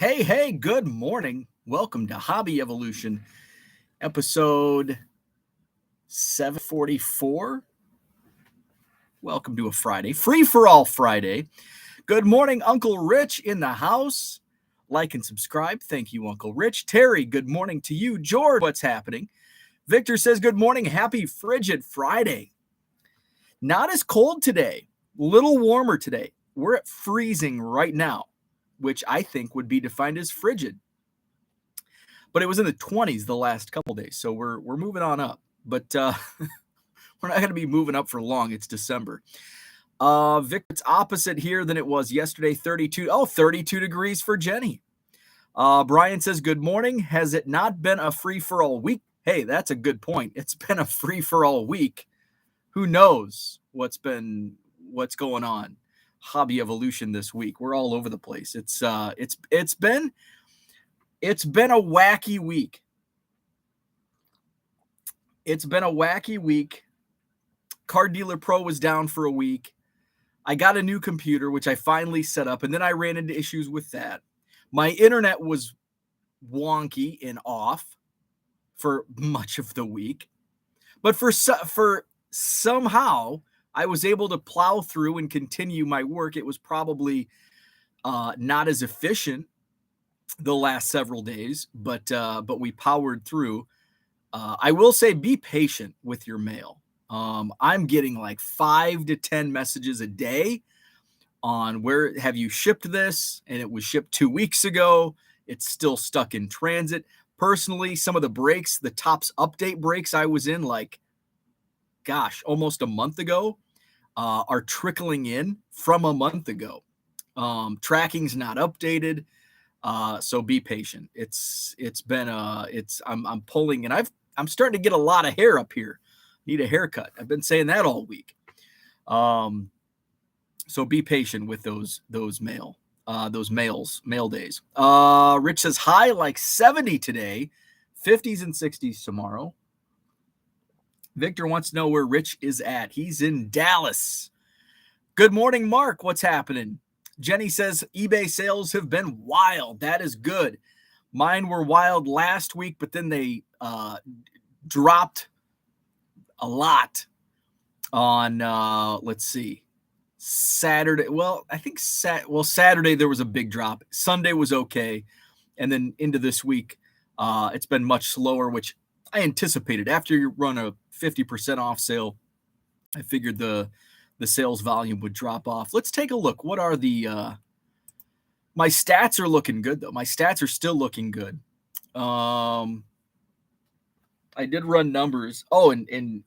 Hey, good morning. Welcome to Hobby Evolution, episode 744. Welcome to a Friday, free for all Friday. Good morning, Uncle Rich in the house. Like and subscribe. Thank you, Uncle Rich. Terry, good morning to you. George, what's happening? Victor says, good morning. Happy frigid Friday. Not as cold today, little warmer today. We're at freezing right now, which I think would be defined as frigid. But it was in the 20s the last couple days, so we're moving on up. But we're not going to be moving up for long. It's December. Vic, it's opposite here than it was yesterday. 32 degrees for Jenny. Brian says, good morning. Has it not been a free-for-all week? Hey, that's a good point. It's been a free-for-all week. Who knows what's going on? Hobby Evolution this week. We're all over the place. It's been a wacky week. It's been a wacky week. Car Dealer Pro was down for a week. I got a new computer, which I finally set up, and then I ran into issues with that. My internet was wonky and off for much of the week. But for somehow, I was able to plow through and continue my work. It was probably not as efficient the last several days, but we powered through. I will say, be patient with your mail. I'm getting like 5 to 10 messages a day on where have you shipped this, and it was shipped 2 weeks ago. It's still stuck in transit. Personally, some of the breaks, the Tops update breaks I was in almost a month ago, are trickling in from a month ago. Tracking's not updated. So be patient. I'm pulling, and I'm starting to get a lot of hair up here. Need a haircut. I've been saying that all week. So be patient with those mail days. Rich says high like 70 today, 50s and 60s tomorrow. Victor wants to know where Rich is at. He's in Dallas. Good morning, Mark. What's happening? Jenny says eBay sales have been wild. That is good. Mine were wild last week, but then they dropped a lot on, Saturday. Well, I think Saturday there was a big drop. Sunday was okay. And then into this week, it's been much slower, which I anticipated. After you run a 50% off sale, I figured the sales volume would drop off. Let's take a look. What are my stats are looking good, though. My stats are still looking good. I did run numbers. Oh, and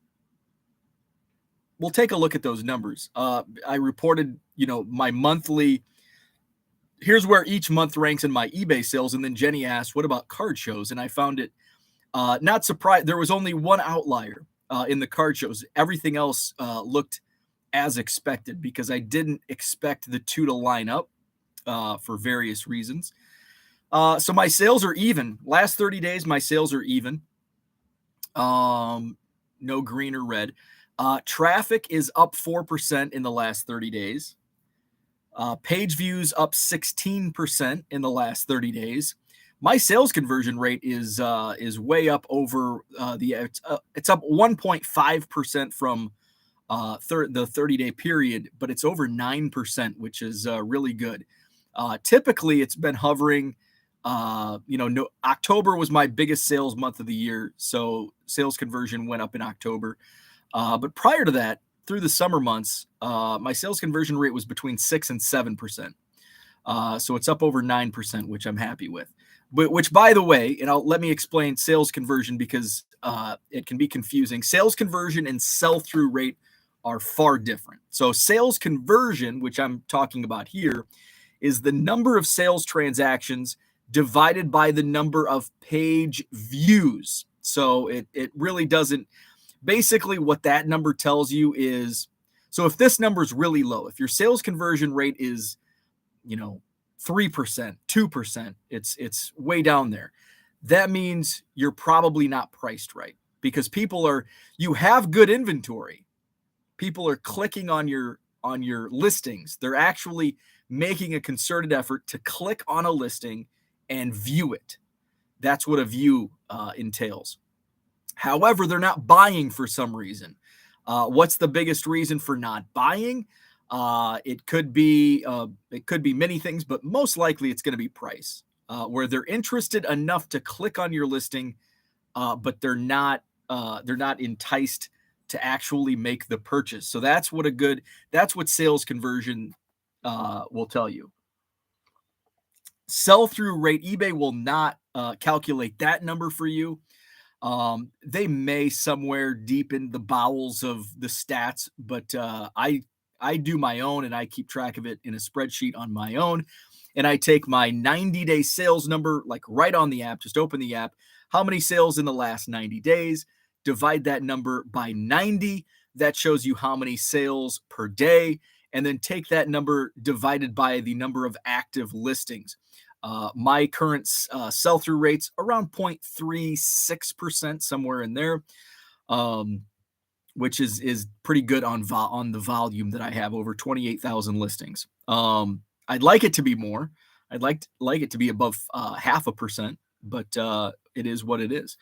we'll take a look at those numbers. I reported, my monthly. Here's where each month ranks in my eBay sales. And then Jenny asked, what about card shows? And I found it not surprised. There was only one outlier in the card shows. Everything else looked as expected because I didn't expect the two to line up for various reasons. So my sales are even. Last 30 days, my sales are even. No green or red. Traffic is up 4% in the last 30 days. Page views up 16% in the last 30 days. My sales conversion rate is way up over it's up 1.5% from the 30-day period, but it's over 9%, which is really good. Typically, it's been hovering. October was my biggest sales month of the year, so sales conversion went up in October. But prior to that, through the summer months, my sales conversion rate was between 6 and 7%. So it's up over 9%, which I'm happy with. Which, by the way, and let me explain sales conversion because it can be confusing. Sales conversion and sell-through rate are far different. So sales conversion, which I'm talking about here, is the number of sales transactions divided by the number of page views. So it really doesn't. Basically, what that number tells you is, so if this number is really low, if your sales conversion rate is, 3%, 2%, it's way down there. That means you're probably not priced right because you have good inventory. People are clicking on your listings. They're actually making a concerted effort to click on a listing and view it. That's what a view entails. However, they're not buying for some reason. What's the biggest reason for not buying? It could be many things, but most likely it's going to be price, where they're interested enough to click on your listing, but they're not enticed to actually make the purchase. So that's what sales conversion will tell you. Sell-through rate, eBay will not calculate that number for you. They may somewhere deep in the bowels of the stats, but I do my own, and I keep track of it in a spreadsheet on my own. And I take my 90-day sales number, like right on the app, just open the app. How many sales in the last 90 days? Divide that number by 90. That shows you how many sales per day. And then take that number divided by the number of active listings. My current sell-through rate's around 0.36%, somewhere in there, which is pretty good on the volume that I have, over 28,000 listings. I'd like it to be more. I'd like it to be above 0.5%, but it is what it is.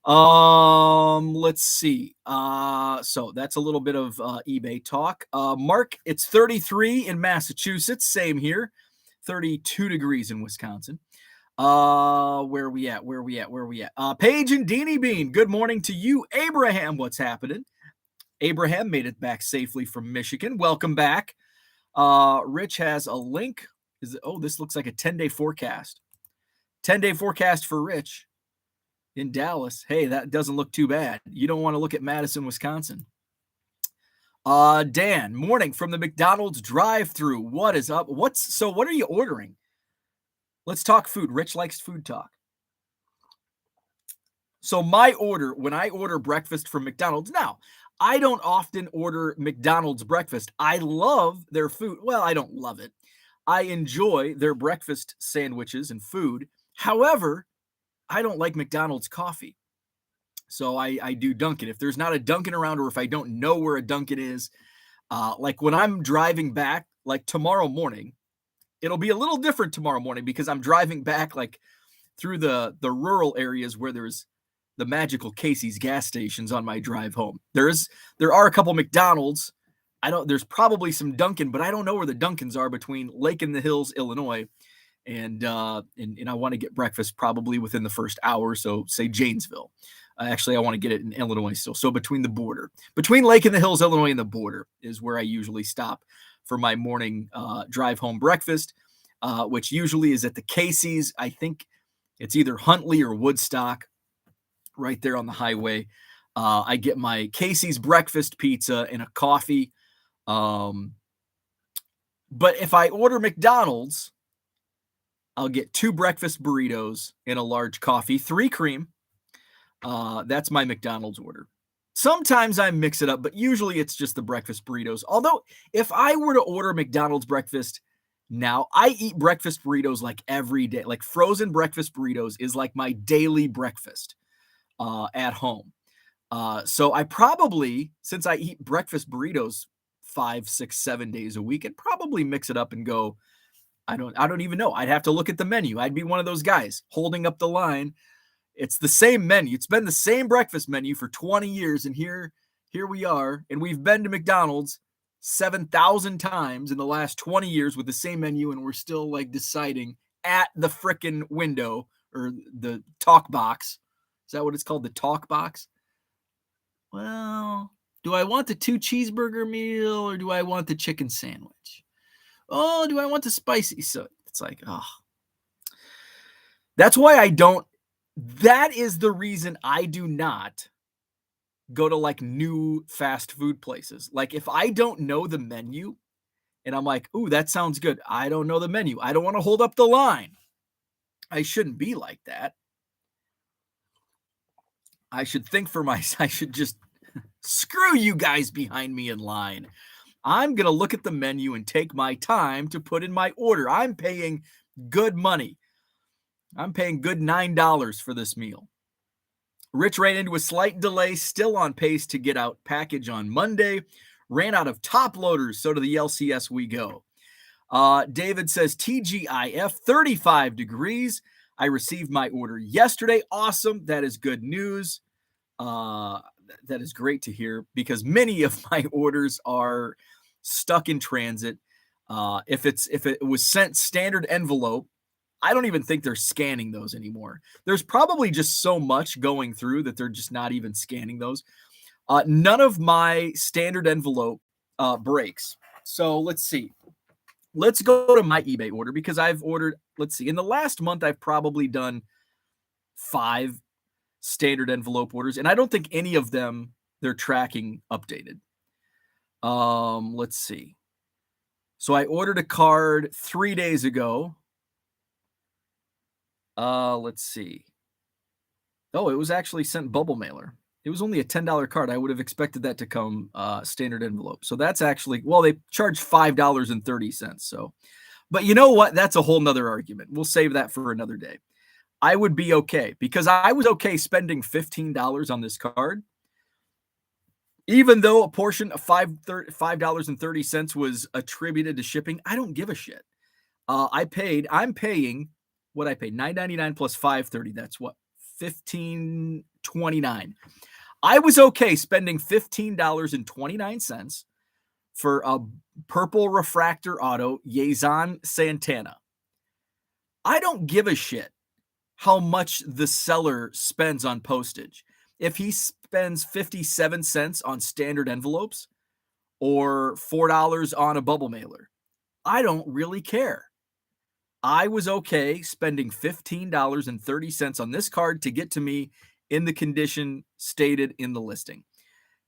Let's see. So that's a little bit of eBay talk. Mark, it's 33 in Massachusetts. Same here. 32 degrees in Wisconsin. Where are we at? Paige and Deanie Bean, good morning to you. Abraham, what's happening? Abraham made it back safely from Michigan. Welcome back. Rich has a link. This looks like a 10-day forecast. 10-day forecast for Rich in Dallas. Hey, that doesn't look too bad. You don't want to look at Madison, Wisconsin. Dan, morning from the McDonald's drive-thru. What is up? What are you ordering? Let's talk food. Rich likes food talk. So my order, when I order breakfast from McDonald's, now, I don't often order McDonald's breakfast. I love their food. Well, I don't love it. I enjoy their breakfast sandwiches and food. However, I don't like McDonald's coffee. So I do Dunkin'. If there's not a Dunkin' around, or if I don't know where a Dunkin' is, like when I'm driving back, like tomorrow morning, it'll be a little different tomorrow morning because I'm driving back like through the rural areas where there's the magical Casey's gas stations on my drive home. There are a couple McDonald's. There's probably some Dunkin', but I don't know where the Dunkins are between Lake in the Hills, Illinois, and I want to get breakfast probably within the first hour. So say Janesville. Actually, I want to get it in Illinois still. So between Lake in the Hills, Illinois, and the border is where I usually stop for my morning drive home breakfast, which usually is at the Casey's. I think it's either Huntley or Woodstock, right there on the highway. I get my Casey's breakfast pizza and a coffee. But if I order McDonald's, I'll get 2 breakfast burritos and a large coffee, 3 cream. That's my McDonald's order. Sometimes I mix it up, but usually it's just the breakfast burritos. Although if I were to order McDonald's breakfast now, I eat breakfast burritos like every day. Like frozen breakfast burritos is like my daily breakfast at home. So I probably, since I eat breakfast burritos 5, 6, 7 days a week, I'd probably mix it up and go, I don't even know. I'd have to look at the menu. I'd be one of those guys holding up the line. It's the same menu. It's been the same breakfast menu for 20 years. And here we are. And we've been to McDonald's 7,000 times in the last 20 years with the same menu. And we're still like deciding at the frickin' window or the talk box. Is that what it's called? The talk box? Well, do I want the 2 cheeseburger meal or do I want the chicken sandwich? Oh, do I want the spicy? So it's like, that's why that is the reason I do not go to like new fast food places. Like if I don't know the menu and I'm like, ooh, that sounds good. I don't know the menu. I don't want to hold up the line. I shouldn't be like that. I should think for myself. I should just screw you guys behind me in line. I'm going to look at the menu and take my time to put in my order. I'm paying good money. I'm paying good $9 for this meal. Rich ran into a slight delay, still on pace to get out package on Monday. Ran out of top loaders, so to the LCS we go. David says TGIF, 35 degrees. I received my order yesterday. Awesome. That is good news. That is great to hear because many of my orders are stuck in transit. If it was sent standard envelope, I don't even think they're scanning those anymore. There's probably just so much going through that they're just not even scanning those. None of my standard envelope breaks. So let's see. Let's go to my eBay order because I've ordered, let's see, in the last month, I've probably done 5 standard envelope orders, and I don't think any of them, they're tracking updated. Let's see. So I ordered a card 3 days ago. Let's see. Oh, it was actually sent bubble mailer. It was only a $10 card. I would have expected that to come standard envelope. So that's actually, well, they charged $5.30. So, but you know what? That's a whole nother argument. We'll save that for another day. I would be okay because I was okay spending $15 on this card, even though a portion of $5.30 was attributed to shipping. I don't give a shit. I'm paying what I paid, $9.99 plus $5.30. That's what, $15.29. I was okay spending $15.29 for a purple refractor auto Yazan Santana. I don't give a shit how much the seller spends on postage. If he spends 57 cents on standard envelopes or $4 on a bubble mailer, I don't really care. I was okay spending $15.30 on this card to get to me in the condition stated in the listing.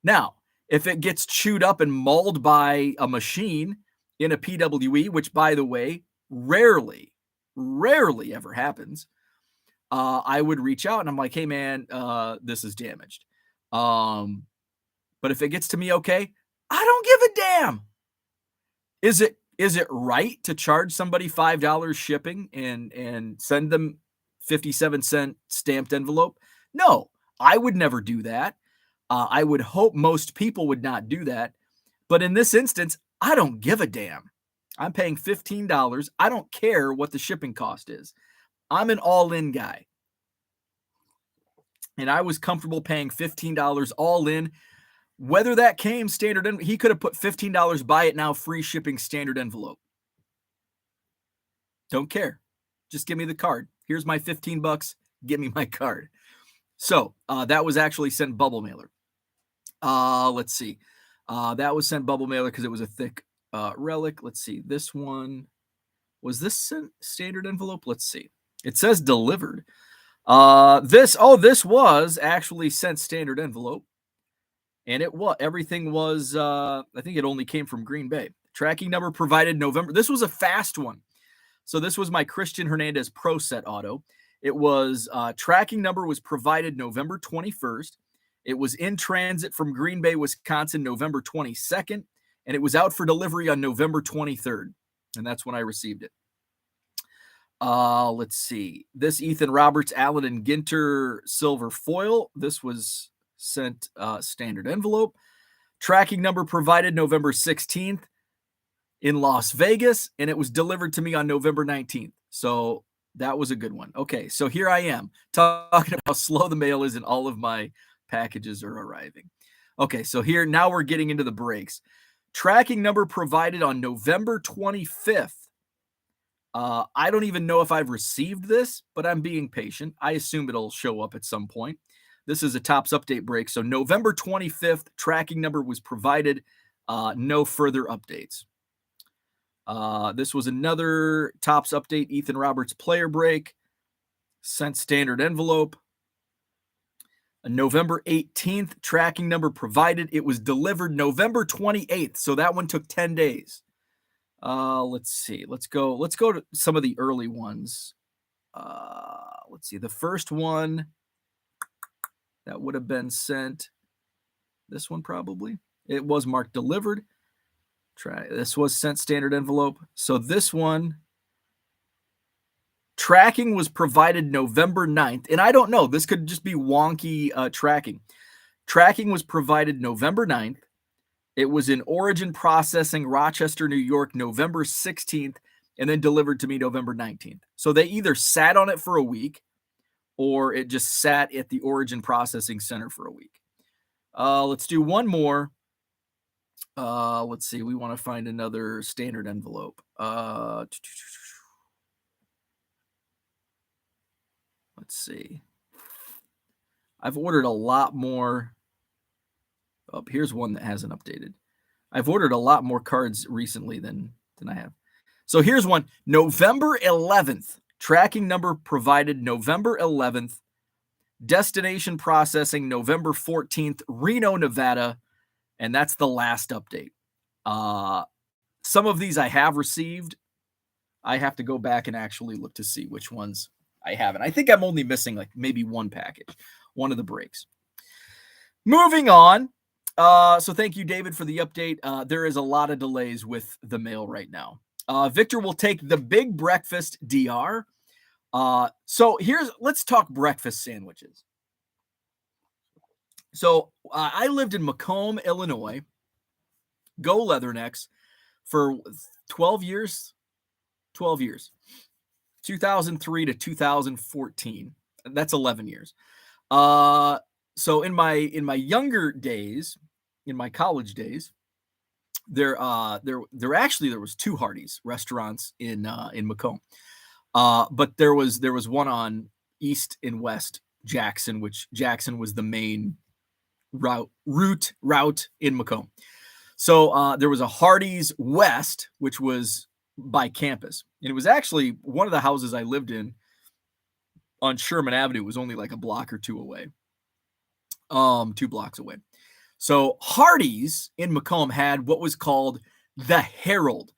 Now, if it gets chewed up and mauled by a machine in a PWE, which, by the way, rarely ever happens, I would reach out and I'm like, hey, man, this is damaged. But if it gets to me okay, I don't give a damn. Is it right to charge somebody $5 shipping and send them 57-cent stamped envelope? No, I would never do that. I would hope most people would not do that. But in this instance, I don't give a damn. I'm paying $15. I don't care what the shipping cost is. I'm an all-in guy. And I was comfortable paying $15 all in. Whether that came standard, he could have put $15, buy it now, free shipping, standard envelope. Don't care. Just give me the card. Here's my $15. Give me my card. So that was actually sent bubble mailer. Let's see. That was sent bubble mailer because it was a thick relic. Let's see. This one, was this sent standard envelope? Let's see. It says delivered. This was actually sent standard envelope. And everything was, I think it only came from Green Bay. Tracking number provided November. This was a fast one. So this was my Christian Hernandez Pro Set auto. It was, tracking number was provided November 21st. It was in transit from Green Bay, Wisconsin, November 22nd. And it was out for delivery on November 23rd. And that's when I received it. Let's see. This Ethan Roberts, Allen and Ginter silver foil. This was sent standard envelope. Tracking number provided November 16th in Las Vegas, and it was delivered to me on November 19th. So that was a good one. Okay, so here I am talking about how slow the mail is and all of my packages are arriving. Okay, so here now we're getting into the breaks. Tracking number provided on November 25th. I don't even know if I've received this, but I'm being patient. I assume it'll show up at some point. This is a Topps update break. So November 25th, tracking number was provided. No further updates. This was another Topps update, Ethan Roberts player break. Sent standard envelope. November 18th, tracking number provided. It was delivered November 28th. So that one took 10 days. Let's see. Let's go to some of the early ones. Let's see. The first one that would have been sent. This one probably. It was marked delivered. This was sent standard envelope. So this one, tracking was provided November 9th. And I don't know. This could just be wonky tracking. Tracking was provided November 9th. It was in Origin Processing, Rochester, New York, November 16th, and then delivered to me November 19th. So they either sat on it for a week or it just sat at the Origin Processing Center for a week. Let's do one more. Let's see. We want to find another standard envelope. Let's see. I've ordered a lot more. Oh, here's one that hasn't updated. I've ordered a lot more cards recently than I have. So here's one. November 11th. Tracking number provided November 11th. Destination processing November 14th. Reno, Nevada. And that's the last update. Some of these I have received. I have to go back and actually look to see which ones I haven't. I think I'm only missing like maybe one package, one of the breaks. Moving on. So thank you, David, for the update. There is a lot of delays with the mail right now. Victor will take the big breakfast DR. So let's talk breakfast sandwiches. So I lived in Macomb, Illinois, go Leathernecks, for 12 years, 2003 to 2014. That's 11 years. So in my younger days, in my college days, there was two Hardee's restaurants in Macomb. But there was one on East and West Jackson, which Jackson was the main route in Macomb. So there was a Hardee's West, which was by campus. And it was actually one of the houses I lived in on Sherman Avenue. It was only like a block or two away. 2 blocks away. So Hardee's in Macomb had what was called the Herald.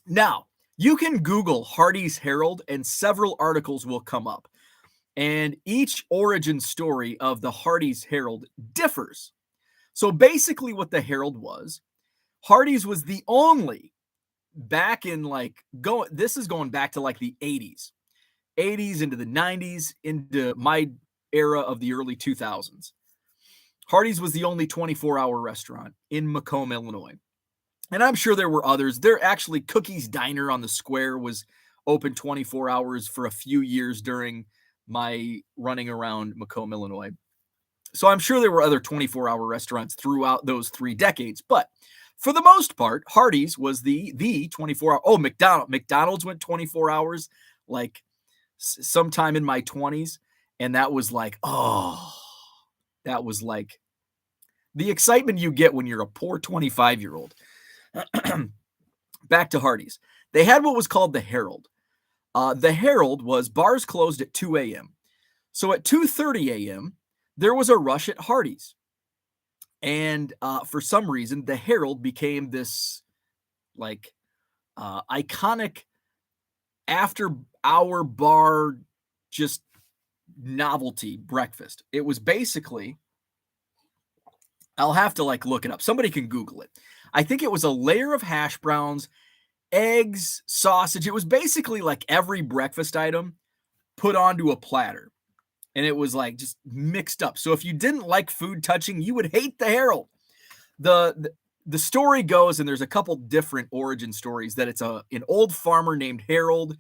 Now, you can Google Hardee's Herald and several articles will come up. And each origin story of the Hardee's Herald differs. So basically what the Herald was, Hardee's was the only back in this is going back to like the 80s into the 90s, into my era of the early 2000s. Hardee's was the only 24-hour restaurant in Macomb, Illinois. And I'm sure there were others. There actually Cookie's Diner on the Square was open 24 hours for a few years during my running around Macomb, Illinois. So I'm sure there were other 24-hour restaurants throughout those 3 decades. But for the most part, Hardee's was the 24-hour. Oh, McDonald's went 24 hours like sometime in my 20s. And that was like, that was like the excitement you get when you're a poor 25-year-old. Back to Hardee's. They had what was called the Herald. The Herald was bars closed at 2 a.m. So at 2:30 a.m., there was a rush at Hardee's. And for some reason, the Herald became this like iconic after-hour bar, just novelty breakfast. It was basically, I'll have to look it up. Somebody can Google it. I think it was a layer of hash browns, eggs, sausage. It was basically like every breakfast item put onto a platter. And it was like just mixed up. So if you didn't like food touching, you would hate the Herald. The story goes, and there's a couple different origin stories, that it's an old farmer named Harold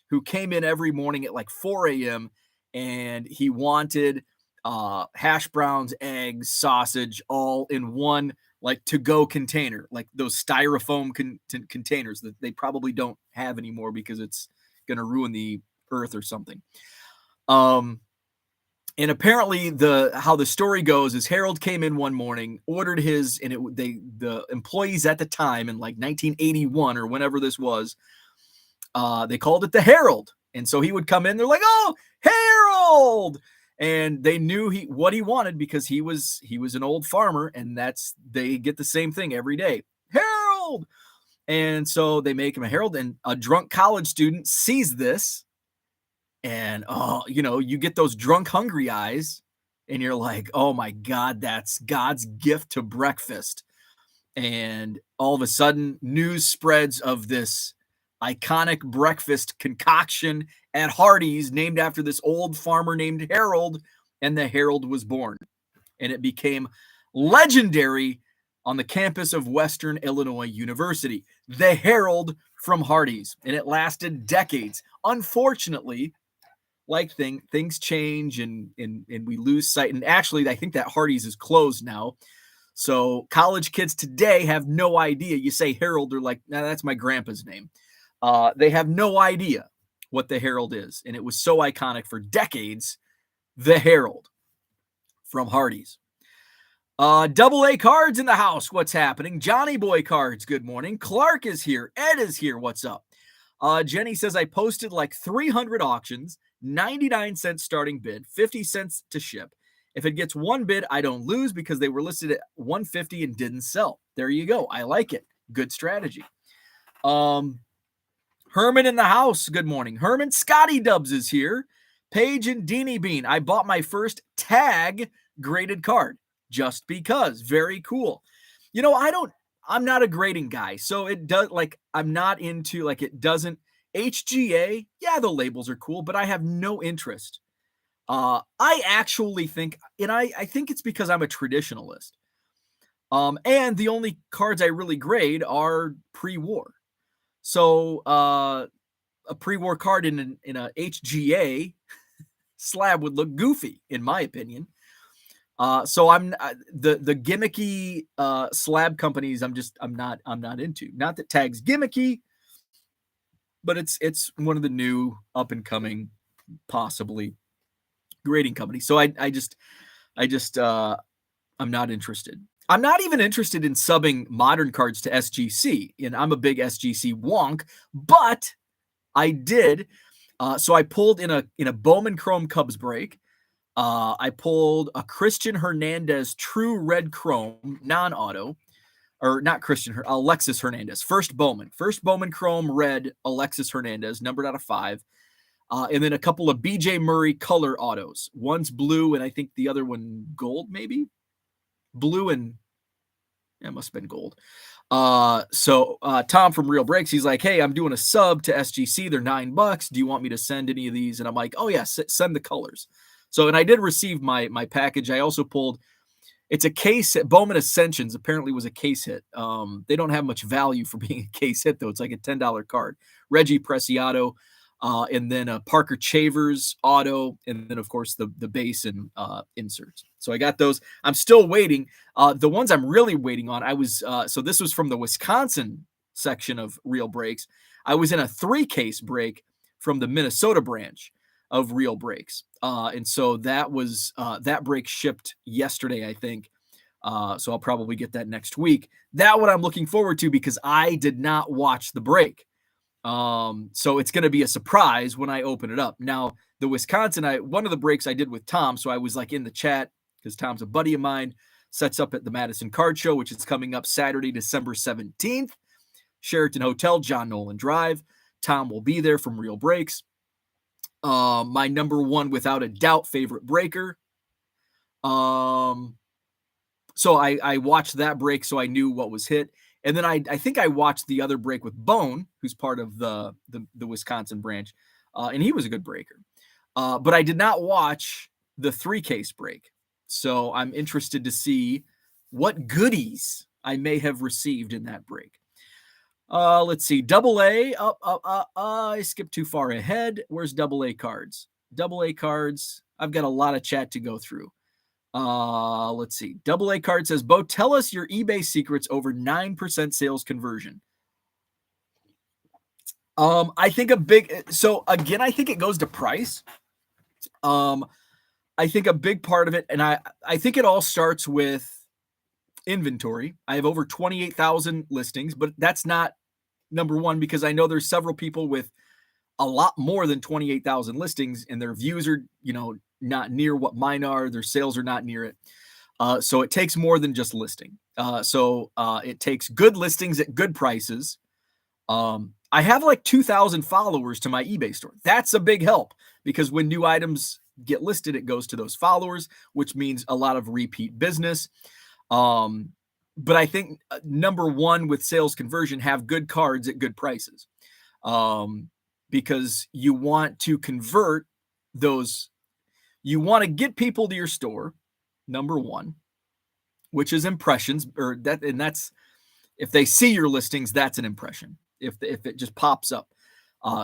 who came in every morning at like 4 a.m. and he wanted hash browns, eggs, sausage, all in one to-go container, like those styrofoam containers that they probably don't have anymore because it's going to ruin the earth or something. And apparently how the story goes is Harold came in one morning, ordered his, and the employees at the time in like 1981 or whenever this was, they called it the Herald. And so he would come in, they're like, "Oh, Harold!" And they knew what he wanted because he was an old farmer, and they get the same thing every day. Harold! And so they make him a Herald, and a drunk college student sees this. And, you get those drunk, hungry eyes, and you're like, oh, my God, that's God's gift to breakfast. And all of a sudden, news spreads of this iconic breakfast concoction at Hardee's named after this old farmer named Harold, and the Herald was born. And it became legendary on the campus of Western Illinois University, the Herald from Hardee's, and it lasted decades. Unfortunately, like things change and we lose sight. And actually, I think that Hardee's is closed now. So college kids today have no idea. You say Herald, they're like, nah, that's my grandpa's name. They have no idea what the Herald is. And it was so iconic for decades, the Herald from Hardee's. Double A Cards in the house. What's happening? Johnny Boy Cards. Good morning. Clark is here. Ed is here. What's up? Jenny says, I posted like 300 auctions, 99 cents starting bid, 50 cents to ship. If it gets one bid, I don't lose because they were listed at 150 and didn't sell. There you go. I like it. Good strategy. Herman in the house. Good morning. Herman, Scotty Dubs is here. Paige and Deanie Bean. I bought my first tag graded card just because. Very cool. You know, I'm not a grading guy. So it does, like, I'm not into, like, it doesn't, HGA, yeah, the labels are cool, but I have no interest. I actually think, and I think it's because I'm a traditionalist. And the only cards I really grade are pre-war. So a pre-war card in a HGA slab would look goofy, in my opinion. So I'm the gimmicky slab companies. I'm not into. Not that tag's gimmicky, but it's one of the new up and coming, possibly grading companies. So I just I'm not interested. I'm not even interested in subbing modern cards to SGC, and I'm a big SGC wonk, but I did. So I pulled in a Bowman Chrome Cubs break. I pulled a Christian Hernandez True Red Chrome non-auto, or not Christian, Alexis Hernandez. First Bowman Chrome Red Alexis Hernandez, numbered out of 5. And then a couple of BJ Murray color autos. One's blue, and I think the other one gold, maybe? Blue and, yeah, it must have been gold. So Tom from Real Breaks, he's like, hey, I'm doing a sub to SGC. They're $9. Do you want me to send any of these? And I'm like, oh, yeah, send the colors. So, and I did receive my package. I also pulled, it's a case hit. Bowman Ascensions apparently was a case hit. They don't have much value for being a case hit, though. It's like a $10 card. Reggie Preciado, and then a Parker Chavers auto, and then, of course, the base and inserts. So I got those. I'm still waiting. The ones I'm really waiting on, so this was from the Wisconsin section of Real Breaks. I was in a 3-case break from the Minnesota branch of Real Breaks. And so that was that break shipped yesterday, I think. So I'll probably get that next week. That what I'm looking forward to because I did not watch the break. So it's going to be a surprise when I open it up. Now, the Wisconsin, one of the breaks I did with Tom, so I was like in the chat because Tom's a buddy of mine, sets up at the Madison Card Show, which is coming up Saturday, December 17th. Sheraton Hotel, John Nolan Drive. Tom will be there from Real Breaks. My number one, without a doubt, favorite breaker. So I watched that break, so I knew what was hit. And then I think I watched the other break with Bone, who's part of the Wisconsin branch, and he was a good breaker. But I did not watch the 3-case break. So I'm interested to see what goodies I may have received in that break. Let's see. Double A. I skipped too far ahead. Where's Double A Cards? Double A Cards. I've got a lot of chat to go through. Let's see. Double A Card says, Bo, tell us your eBay secrets over 9% sales conversion. I think I think it goes to price. I think a big part of it, and I think it all starts with inventory. I have over 28,000 listings, but that's not number one because I know there's several people with a lot more than 28,000 listings and their views are, not near what mine are. Their sales are not near it. So it takes more than just listing. So it takes good listings at good prices. I have like 2,000 followers to my eBay store. That's a big help because when new items get listed, it goes to those followers, which means a lot of repeat business. But I think number one with sales conversion, have good cards at good prices. Because you want to convert those, you want to get people to your store, number one, which is impressions, or that, and that's if they see your listings, that's an impression. If it just pops up.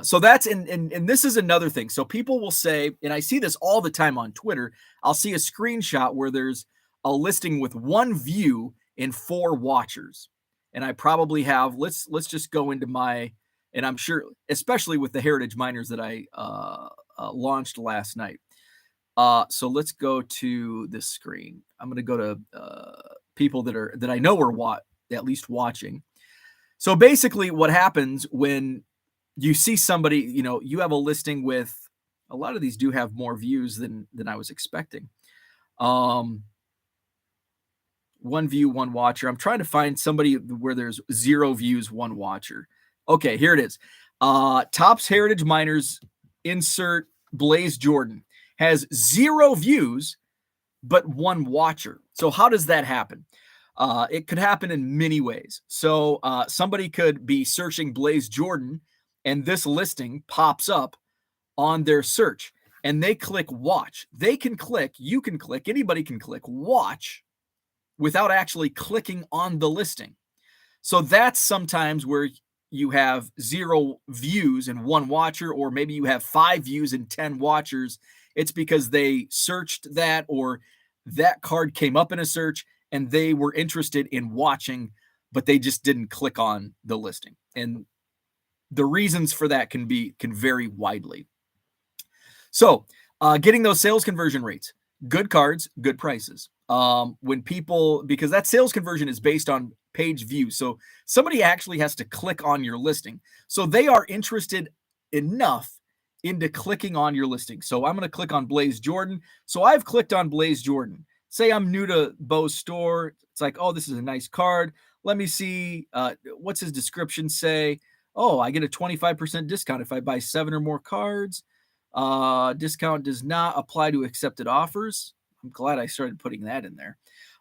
So that's and this is another thing. So people will say, and I see this all the time on Twitter, I'll see a screenshot where there's a listing with 1 view and 4 watchers. And I probably have, let's just go into my, and I'm sure, especially with the Heritage Miners that I launched last night. So let's go to this screen. I'm going to go to people that I know are at least watching. So basically what happens when you see somebody, you have a listing with, a lot of these do have more views than I was expecting. 1 view, 1 watcher. I'm trying to find somebody where there's 0 views, 1 watcher. Okay, here it is. Topps Heritage Miners, insert Blaze Jordan, has 0 views, but 1 watcher. So how does that happen? It could happen in many ways. So somebody could be searching Blaze Jordan, and this listing pops up on their search, and they click watch. You can click, anybody can click watch without actually clicking on the listing. So that's sometimes where you have 0 views and 1 watcher, or maybe you have 5 views and 10 watchers. It's because they searched that, or that card came up in a search and they were interested in watching, but they just didn't click on the listing. And the reasons for that can vary widely. So getting those sales conversion rates, good cards, good prices. When people, because that sales conversion is based on page views. So somebody actually has to click on your listing. So they are interested enough into clicking on your listing. So I'm going to click on Blaze Jordan. So I've clicked on Blaze Jordan. Say I'm new to Bo's store. It's like, oh, this is a nice card. Let me see. What's his description say? Oh, I get a 25% discount if I buy 7 or more cards. Discount does not apply to accepted offers. I'm glad I started putting that in there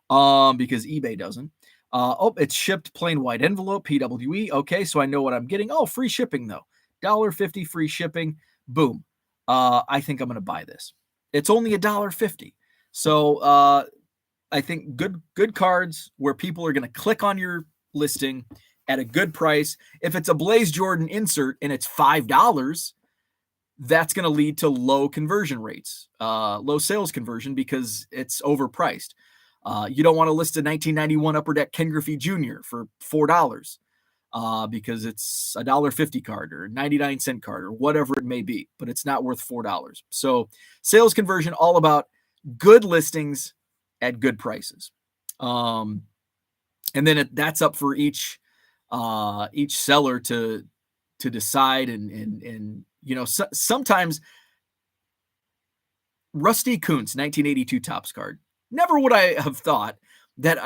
because eBay doesn't. It's shipped plain white envelope, PWE. Okay, so I know what I'm getting. Oh, free shipping though. $1.50 free shipping. Boom. I think I'm going to buy this. It's only $1.50. So I think good cards where people are going to click on your listing at a good price. If it's a Blaze Jordan insert and it's $5, that's going to lead to low conversion rates, low sales conversion because it's overpriced. You don't want to list a 1991 Upper Deck Ken Griffey Jr. for $4 because it's a $1.50 card or a 99-cent card or whatever it may be, but it's not worth $4. So sales conversion, all about good listings at good prices. And then that's up for each seller to decide. And sometimes Rusty Kuntz, 1982 Topps card. Never would I have thought that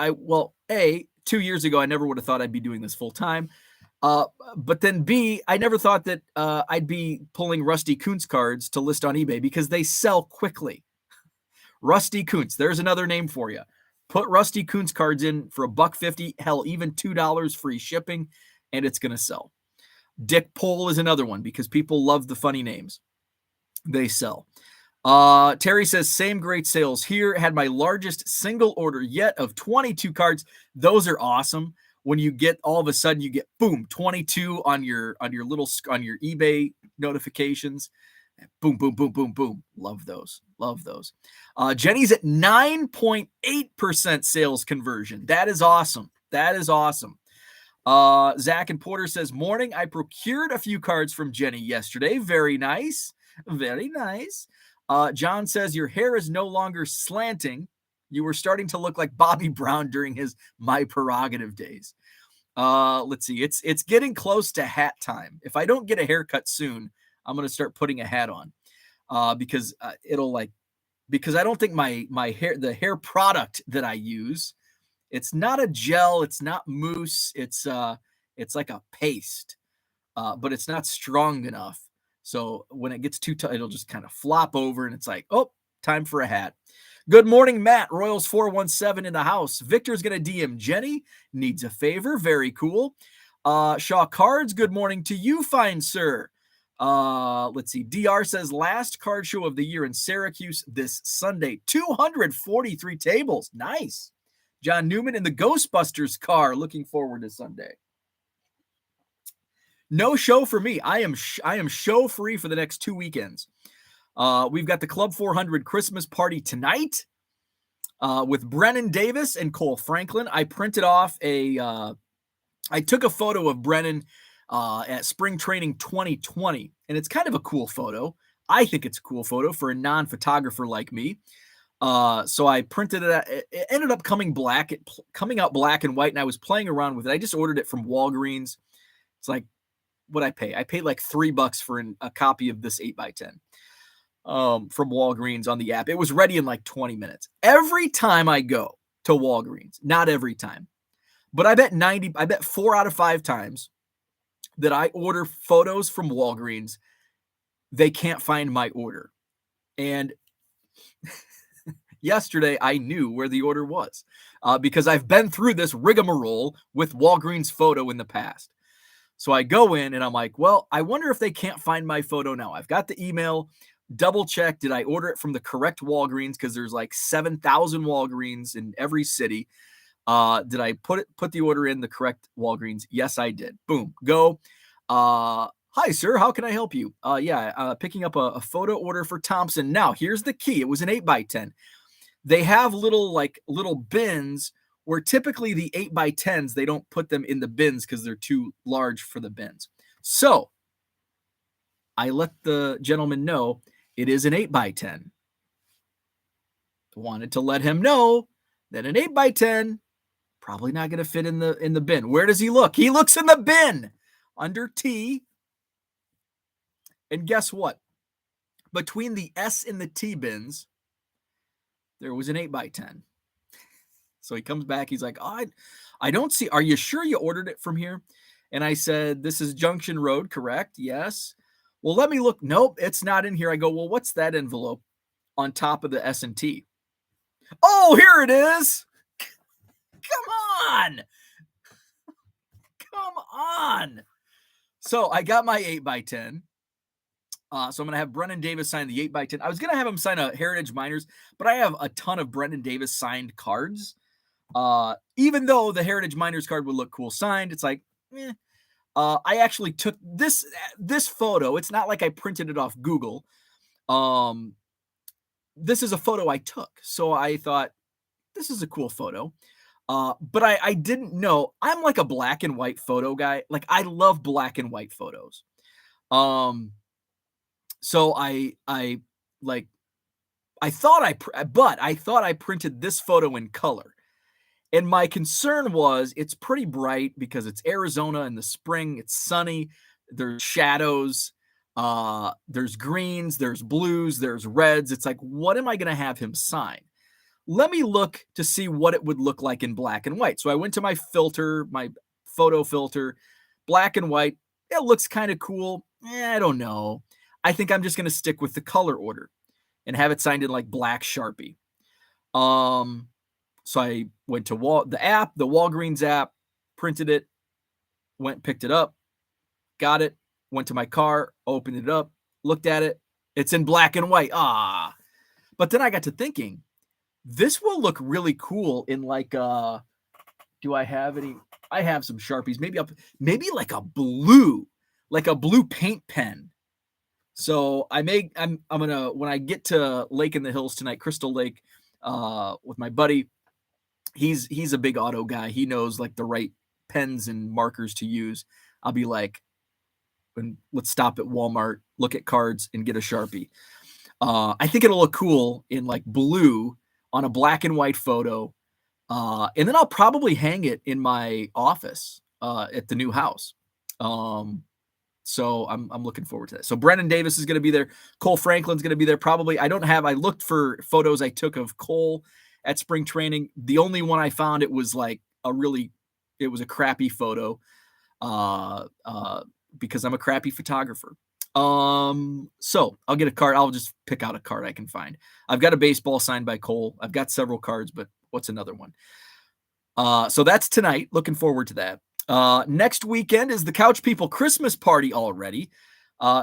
2 years ago, I never would have thought I'd be doing this full time. But then B, I never thought that I'd be pulling Rusty Kuntz cards to list on eBay because they sell quickly. Rusty Kuntz, there's another name for you. Put Rusty Kuntz cards in for $1.50, hell, even $2 free shipping, and it's going to sell. Dick Pole is another one because people love the funny names. They sell. Terry says, same great sales here. Had my largest single order yet of 22 cards. Those are awesome. When you get all of a sudden you get boom 22 on your eBay notifications. Boom, boom, boom, boom, boom. Love those. Jenny's at 9.8% sales conversion. That is awesome. Zach and Porter says, morning. I procured a few cards from Jenny yesterday. Very nice. John says, your hair is no longer slanting. You were starting to look like Bobby Brown during his My Prerogative days. Let's see. It's getting close to hat time. If I don't get a haircut soon, I'm going to start putting a hat on because because I don't think the hair product that I use, it's not a gel. It's not mousse. It's like a paste, but it's not strong enough. So when it gets too tight, it'll just kind of flop over and it's like, oh, time for a hat. Good morning, Matt. Royals 417 in the house. Victor's going to DM Jenny. Needs a favor. Very cool. Shaw Cards, good morning to you, fine sir. Let's see. DR says last card show of the year in Syracuse this Sunday. 243 tables. Nice. John Newman in the Ghostbusters car. Looking forward to Sunday. No show for me. I am show free for the next 2 weekends. We've got the Club 400 Christmas party tonight with Brennan Davis and Cole Franklin. I printed off I took a photo of Brennan at Spring Training 2020, and it's kind of a cool photo. I think it's a cool photo for a non-photographer like me. So I printed it. It ended up coming out black and white, and I was playing around with it. I just ordered it from Walgreens. It's like, what'd I pay? I paid like $3 for a copy of this 8x10 from Walgreens on the app. It was ready in like 20 minutes. Every time I go to Walgreens, not every time, but I bet 4 out of 5 times that I order photos from Walgreens, they can't find my order. And yesterday I knew where the order was because I've been through this rigmarole with Walgreens photo in the past. So I go in and I'm like, well, I wonder if they can't find my photo now. I've got the email, double check. Did I order it from the correct Walgreens? Because there's like 7,000 Walgreens in every city. Did I put the order in the correct Walgreens? Yes, I did. Boom, go. Hi, sir. How can I help you? Picking up a photo order for Thompson. Now, here's the key. It was an 8x10. They have little bins where typically the 8x10s, they don't put them in the bins because they're too large for the bins. So I let the gentleman know it is an 8x10. Wanted to let him know that an 8x10 probably not going to fit in the bin. Where does he look? He looks in the bin under T. And guess what? Between the S and the T bins, there was an 8x10. So he comes back. He's like, oh, I don't see. Are you sure you ordered it from here? And I said, this is Junction Road, correct? Yes. Well, let me look. Nope, it's not in here. I go, well, what's that envelope on top of the S and T? Oh, here it is. Come on. Come on. So I got my 8x10. So I'm going to have Brennan Davis sign the 8x10. I was going to have him sign a Heritage Miners, but I have a ton of Brennan Davis signed cards. Even though the Heritage Miners card would look cool signed, it's like, I actually took this photo. It's not like I printed it off Google. This is a photo I took. So I thought, this is a cool photo. But I didn't know. I'm like a black and white photo guy. Like, I love black and white photos. So I thought I printed this photo in color. And my concern was it's pretty bright because it's Arizona in the spring. It's sunny. There's shadows. There's greens. There's blues. There's reds. It's like, what am I going to have him sign? Let me look to see what it would look like in black and white. So I went to my filter, my photo filter, black and white. It looks kind of cool. I don't know. I think I'm just going to stick with the color order and have it signed in like black Sharpie. So I went to the Walgreens app, printed it, picked it up, got it, went to my car, opened it up, looked at it. It's in black and white. But then I got to thinking, this will look really cool in like, do I have any? I have some Sharpies, maybe like a blue paint pen. So I'm gonna, when I get to Lake in the Hills tonight, Crystal Lake, with my buddy, he's a big auto guy. He knows like the right pens and markers to use. I'll be like, let's stop at Walmart, look at cards, and get a Sharpie. I think it'll look cool in like blue on a black and white photo. And then I'll probably hang it in my office at the new house. So I'm looking forward to that. So Brennan Davis is going to be there. Cole Franklin's going to be there. Probably. I looked for photos I took of Cole at spring training. The only one I found, it was a crappy photo because I'm a crappy photographer. So I'll get a card. I'll just pick out a card I can find. I've got a baseball signed by Cole. I've got several cards, but what's another one? So that's tonight. Looking forward to that. Next weekend is the Couch People Christmas party already.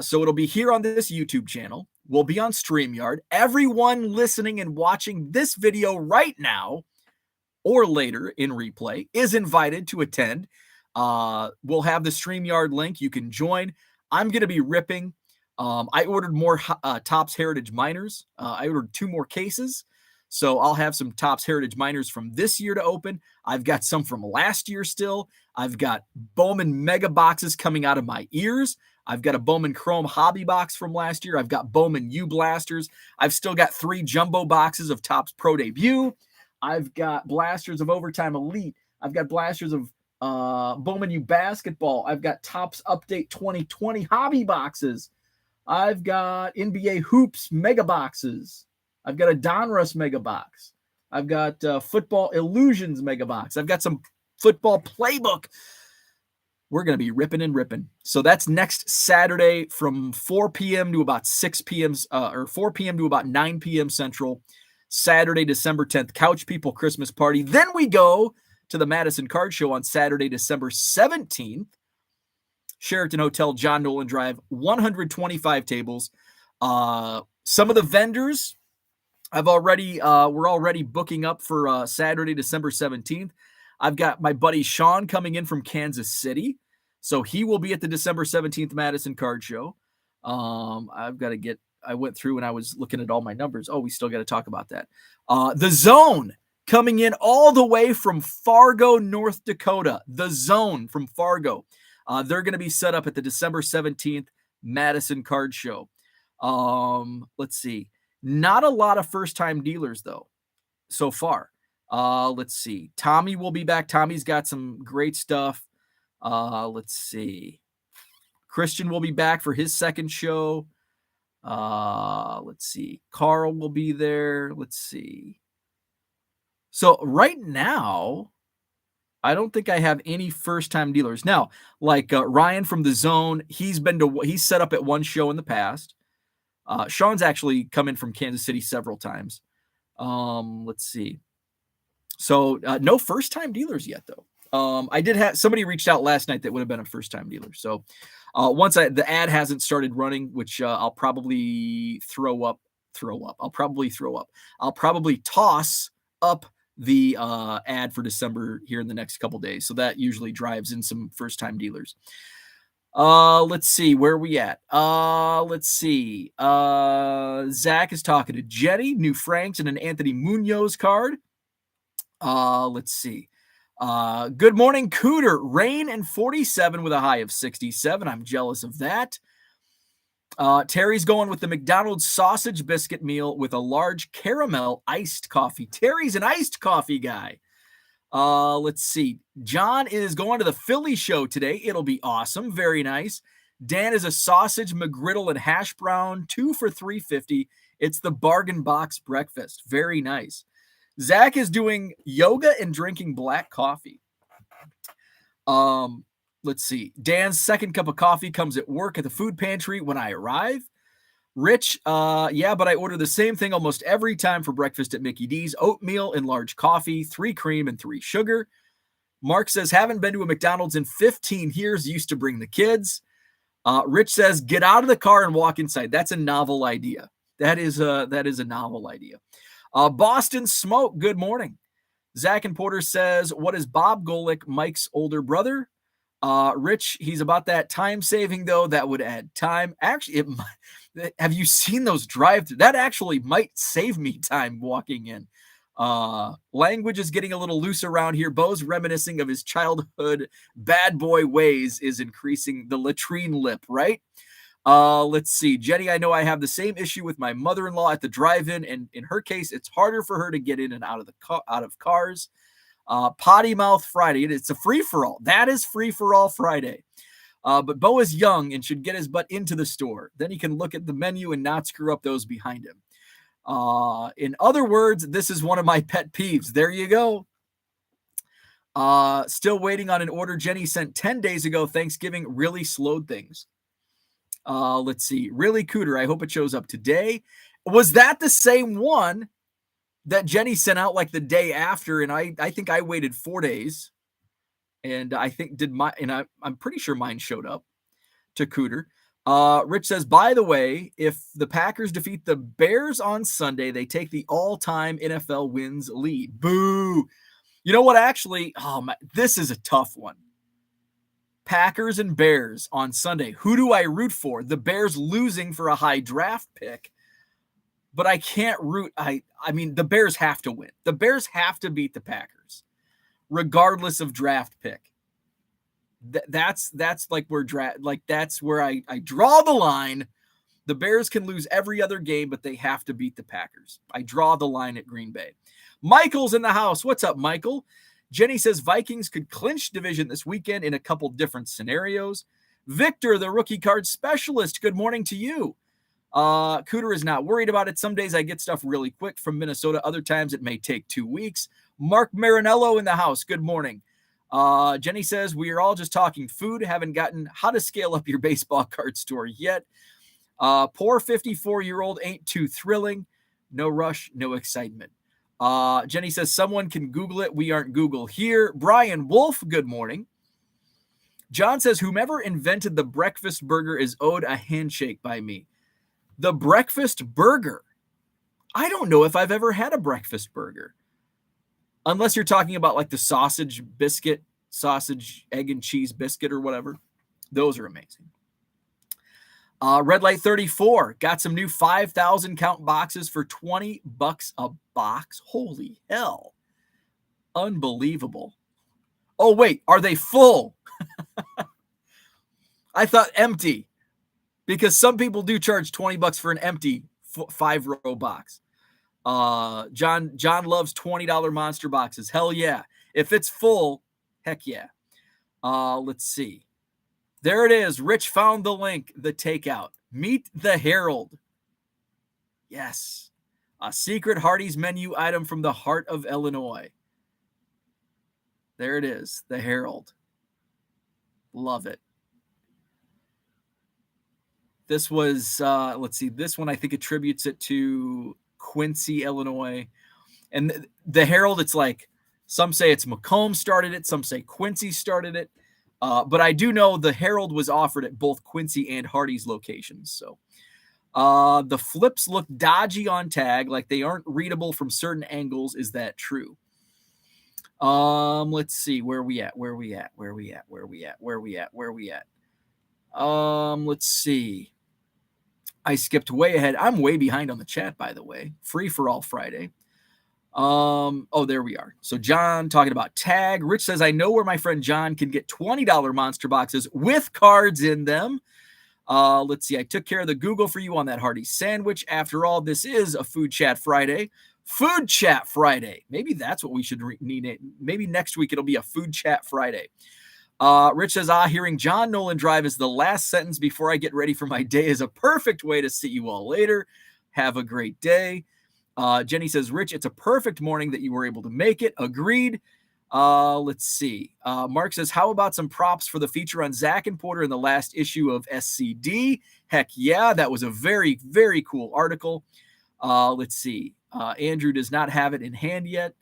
So it'll be here on this YouTube channel. We'll be on StreamYard. Everyone listening and watching this video right now or later in replay is invited to attend. We'll have the StreamYard link. You can join. I'm going to be ripping. I ordered more Topps Heritage Miners. I ordered 2 more cases. So I'll have some Topps Heritage Miners from this year to open. I've got some from last year still. I've got Bowman Mega Boxes coming out of my ears. I've got a Bowman Chrome Hobby Box from last year. I've got Bowman U Blasters. I've still got 3 jumbo boxes of Topps Pro Debut. I've got blasters of Overtime Elite. I've got blasters of Bowman U Basketball. I've got Topps Update 2020 Hobby Boxes. I've got NBA Hoops Mega Boxes. I've got a Donruss Mega Box. I've got Football Illusions Mega Box. I've got some Football Playbook. We're going to be ripping and ripping. So that's next Saturday from 4 p.m. to about 6 p.m. Or 4 p.m. to about 9 p.m. Central. Saturday, December 10th, Couch People Christmas Party. Then we go to the Madison Card Show on Saturday, December 17th. Sheraton Hotel, John Nolan Drive, 125 tables. Some of the vendors we're already booking up for Saturday, December 17th. I've got my buddy Sean coming in from Kansas City. So he will be at the December 17th Madison Card Show. I went through and I was looking at all my numbers. Oh, we still got to talk about that. The Zone coming in all the way from Fargo, North Dakota. The Zone from Fargo. They're going to be set up at the December 17th Madison Card Show. Let's see. Not a lot of first-time dealers, though, so far. Let's see. Tommy will be back. Tommy's got some great stuff. Let's see. Christian will be back for his second show. Let's see. Carl will be there. Let's see. So right now, I don't think I have any first-time dealers. Now, like Ryan from the Zone, he's set up at one show in the past. Sean's actually come in from Kansas City several times. Let's see. So no first-time dealers yet, though. I did have somebody reached out last night that would have been a first-time dealer. So once the ad hasn't started running, which I'll probably throw up. I'll probably toss up the ad for December here in the next couple days. So that usually drives in some first-time dealers. Let's see where are we at. Let's see. Zach is talking to Jenny, New Franks, and an Anthony Munoz card. Let's see. Good morning, Cooter. Rain and 47 with a high of 67. I'm jealous of that. Terry's going with the McDonald's sausage biscuit meal with a large caramel iced coffee. Terry's an iced coffee guy. Let's see. John is going to the Philly show today. It'll be awesome. Very nice. Dan is a sausage McGriddle and hash brown, 2 for $3.50. It's the bargain box breakfast. Very nice. Zach is doing yoga and drinking black coffee. Let's see. Dan's second cup of coffee comes at work at the food pantry when I arrive. Rich, yeah, but I order the same thing almost every time for breakfast at Mickey D's. Oatmeal and large coffee, 3 cream and 3 sugar. Mark says, haven't been to a McDonald's in 15 years. Used to bring the kids. Rich says, get out of the car and walk inside. That's a novel idea. That is a novel idea. Boston Smoke, good morning. Zach and Porter says, what is Bob Golick, Mike's older brother? Rich, he's about that time saving, though. That would add time. Actually, have you seen those drive-through? That actually might save me time walking in. Language is getting a little loose around here. Bo's reminiscing of his childhood bad boy ways is increasing the latrine lip, right? Let's see. Jenny, I know I have the same issue with my mother-in-law at the drive-in, and in her case, it's harder for her to get in and out of cars. Potty Mouth Friday. It's a free-for-all. That is free-for-all Friday. But Bo is young and should get his butt into the store. Then he can look at the menu and not screw up those behind him. In other words, this is one of my pet peeves. There you go. Still waiting on an order Jenny sent 10 days ago. Thanksgiving really slowed things. Let's see. Really, Cooter, I hope it shows up today. Was that the same one that Jenny sent out like the day after? And I think I waited 4 days. And I think I'm pretty sure mine showed up to Cooter. Rich says, by the way, if the Packers defeat the Bears on Sunday, they take the all-time NFL wins lead. Boo. You know what? Actually, this is a tough one. Packers and Bears on Sunday. Who do I root for? The Bears losing for a high draft pick, but I can't root. I mean, the Bears have to win. The Bears have to beat the Packers, regardless of draft pick. That's like that's where I draw the line. The Bears can lose every other game, but they have to beat the Packers. I draw the line at Green Bay. Michael's in the house. What's up, Michael? Jenny says Vikings could clinch division this weekend in a couple different scenarios. Victor, the rookie card specialist, good morning to you. Cooter is not worried about it. Some days I get stuff really quick from Minnesota. Other times it may take 2 weeks. Mark Marinello in the house. Good morning. Jenny says we are all just talking food. Haven't gotten how to scale up your baseball card store yet. Poor 54-year-old ain't too thrilling. No rush, no excitement. Jenny says someone can Google it. We aren't Google here. Brian Wolf, good morning. John says whomever invented the breakfast burger is owed a handshake by me. The breakfast burger. I don't know if I've ever had a breakfast burger. Unless you're talking about like the sausage biscuit, sausage, egg and cheese biscuit or whatever. Those are amazing. Red Light 34 got some new 5,000 count boxes for $20 a box. Holy hell. Unbelievable. Oh, wait. Are they full? I thought empty. Because some people do charge $20 for an empty 5-row box. John loves $20 monster boxes. Hell yeah. If it's full, heck yeah. Let's see. There it is. Rich found the link, the takeout. Meet the Herald. Yes. A secret Hardee's menu item from the heart of Illinois. There it is. The Herald. Love it. This was, let's see. This one I think attributes it to Quincy, Illinois. And the Herald, it's like, some say it's Macomb started it. Some say Quincy started it. But I do know the Herald was offered at both Quincy and Hardee's locations. So the flips look dodgy on tag, like they aren't readable from certain angles. Is that true? Let's see. Where we at? Let's see. I skipped way ahead. I'm way behind on the chat, by the way. Free for all Friday. Oh, there we are. So John talking about tag. Rich says, I know where my friend John can get $20 monster boxes with cards in them. Let's see. I took care of the Google for you on that Hardee's sandwich. After all, this is a Food Chat Friday. Food Chat Friday. Maybe that's what we should need it. Maybe next week it'll be a Food Chat Friday. Rich says, hearing John Nolan drive is the last sentence before I get ready for my day is a perfect way to see you all later. Have a great day. Jenny says, Rich, it's a perfect morning that you were able to make it. Agreed. Let's see. Mark says, how about some props for the feature on Zach and Porter in the last issue of SCD? Heck yeah, that was a very, very cool article. Let's see. Andrew does not have it in hand yet.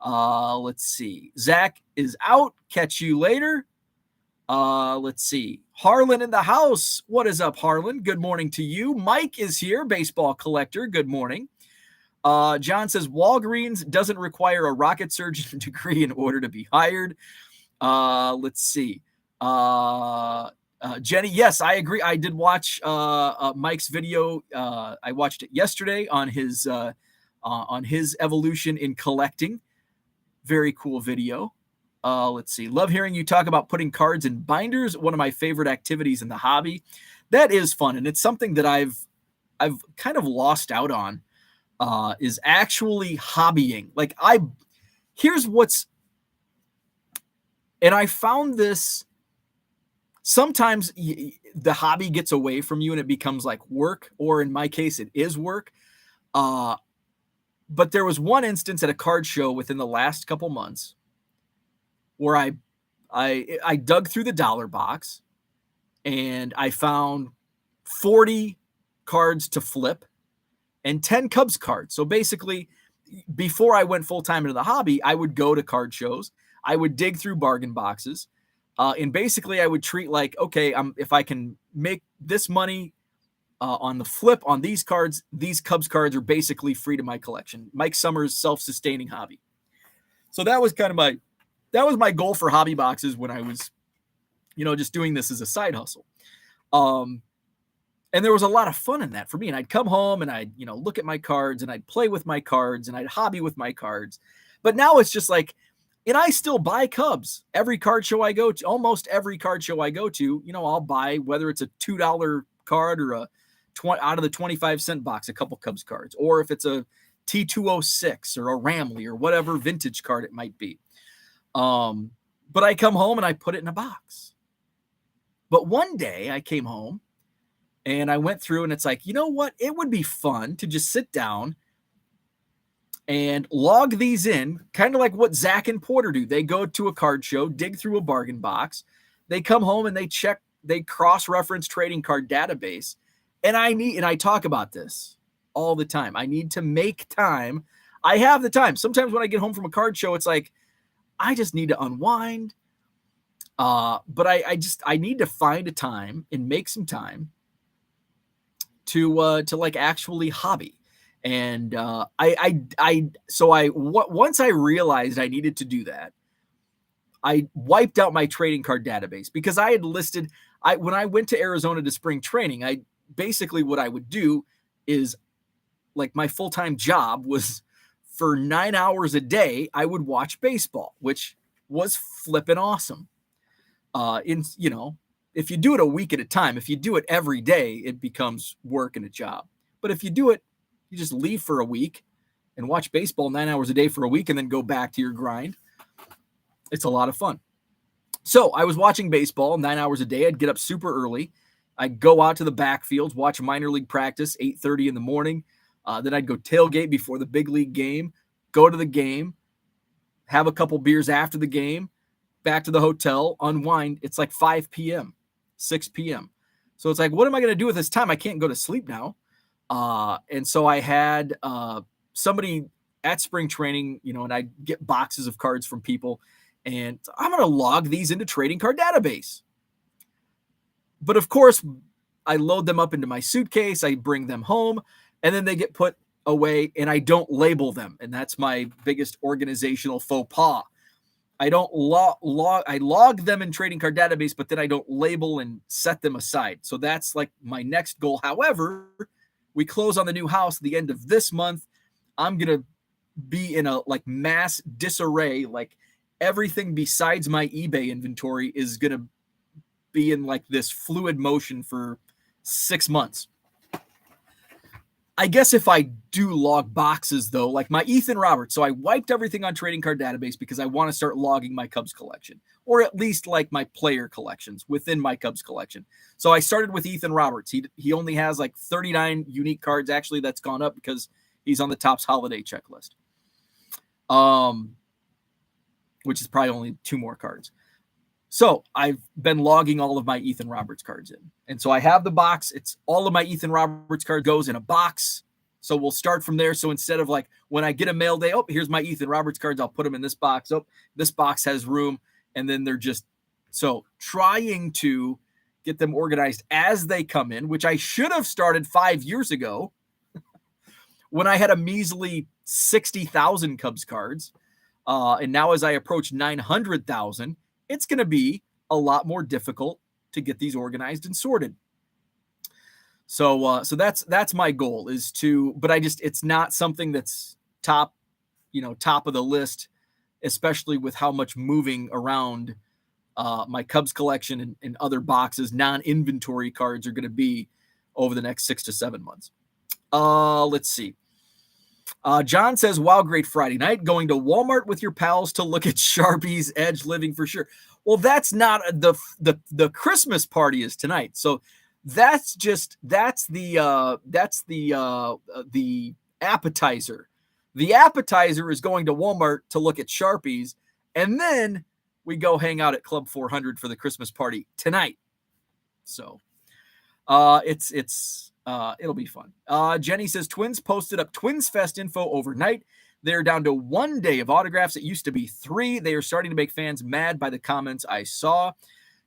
Let's see. Zach is out. Catch you later. Let's see. Harlan in the house. What is up, Harlan? Good morning to you. Mike is here, baseball collector. Good morning. John says Walgreens doesn't require a rocket surgeon degree in order to be hired. Let's see. Jenny, yes, I agree. I did watch Mike's video. I watched it yesterday on his evolution in collecting. Very cool video. Let's see. Love hearing you talk about putting cards in binders. One of my favorite activities in the hobby. That is fun, and it's something that I've kind of lost out on. Is actually hobbying. Like here's what's, and I found this, sometimes the hobby gets away from you and it becomes like work, or in my case, it is work. But there was one instance at a card show within the last couple months where I dug through the dollar box and I found 40 cards to flip and 10 Cubs cards. So basically, before I went full-time into the hobby, I would go to card shows. I would dig through bargain boxes. And basically, I would treat like, okay, if I can make this money on the flip on these cards, these Cubs cards are basically free to my collection. Mike Summers' self-sustaining hobby. So that was my goal for hobby boxes when I was, just doing this as a side hustle. And there was a lot of fun in that for me. And I'd come home and I'd, look at my cards and I'd play with my cards and I'd hobby with my cards. But now it's just like, and I still buy Cubs. Every card show I go to, almost every card show I go to, I'll buy, whether it's a $2 card or a out of the 25-cent box, a couple Cubs cards, or if it's a T206 or a Ramley or whatever vintage card it might be. But I come home and I put it in a box. But one day I came home and I went through and it's like, you know what? It would be fun to just sit down and log these in, kind of like what Zach and Porter do. They go to a card show, dig through a bargain box. They come home and they cross-reference trading card database. And I talk about this all the time. I need to make time. I have the time. Sometimes when I get home from a card show, it's like, I just need to unwind. But I need to find a time and make some time to like actually hobby. And once I realized I needed to do that, I wiped out my trading card database because I had listed, when I went to Arizona to spring training, basically what I would do is, like, my full-time job was for 9 hours a day, I would watch baseball, which was flipping awesome. If you do it a week at a time, if you do it every day, it becomes work and a job. But if you do it, you just leave for a week and watch baseball 9 hours a day for a week and then go back to your grind. It's a lot of fun. So I was watching baseball 9 hours a day. I'd get up super early. I'd go out to the backfields, watch minor league practice, 8:30 in the morning. Then I'd go tailgate before the big league game, go to the game, have a couple beers after the game, back to the hotel, unwind. It's like 5 p.m., 6 p.m. So it's like, what am I going to do with this time? I can't go to sleep now. And so I had somebody at spring training, and I get boxes of cards from people, and I'm going to log these into trading card database. But of course, I load them up into my suitcase. I bring them home, and then they get put away, and I don't label them. And that's my biggest organizational faux pas. I don't I log them in trading card database, but then I don't label and set them aside. So that's like my next goal. However, we close on the new house at the end of this month. I'm going to be in a like mass disarray. Like everything besides my eBay inventory is going to be in like this fluid motion for 6 months. I guess if I do log boxes though, like my Ethan Roberts, so I wiped everything on trading card database because I want to start logging my Cubs collection, or at least like my player collections within my Cubs collection. So I started with Ethan Roberts. He only has like 39 unique cards. Actually, that's gone up because he's on the Topps holiday checklist. Which is probably only 2 more cards. So I've been logging all of my Ethan Roberts cards in. And so I have the box. It's all of my Ethan Roberts card goes in a box. So we'll start from there. So instead of like when I get a mail day, oh, here's my Ethan Roberts cards, I'll put them in this box. Oh, this box has room. And then they're just, so trying to get them organized as they come in, which I should have started 5 years ago when I had a measly 60,000 Cubs cards. And now as I approach 900,000, it's going to be a lot more difficult to get these organized and sorted. So that's my goal is to, but it's not something that's top of the list, especially with how much moving around my Cubs collection and other boxes, non-inventory cards are going to be over the next 6 to 7 months. Let's see. John says, wow, great Friday night. Going to Walmart with your pals to look at Sharpie's Edge Living for sure. Well, that's not the Christmas party is tonight. So that's the appetizer. The appetizer is going to Walmart to look at Sharpies. And then we go hang out at Club 400 for the Christmas party tonight. So it'll be fun. Jenny says Twins posted up Twins Fest info overnight. They're down to 1 day of autographs. It used to be 3. They are starting to make fans mad by the comments I saw.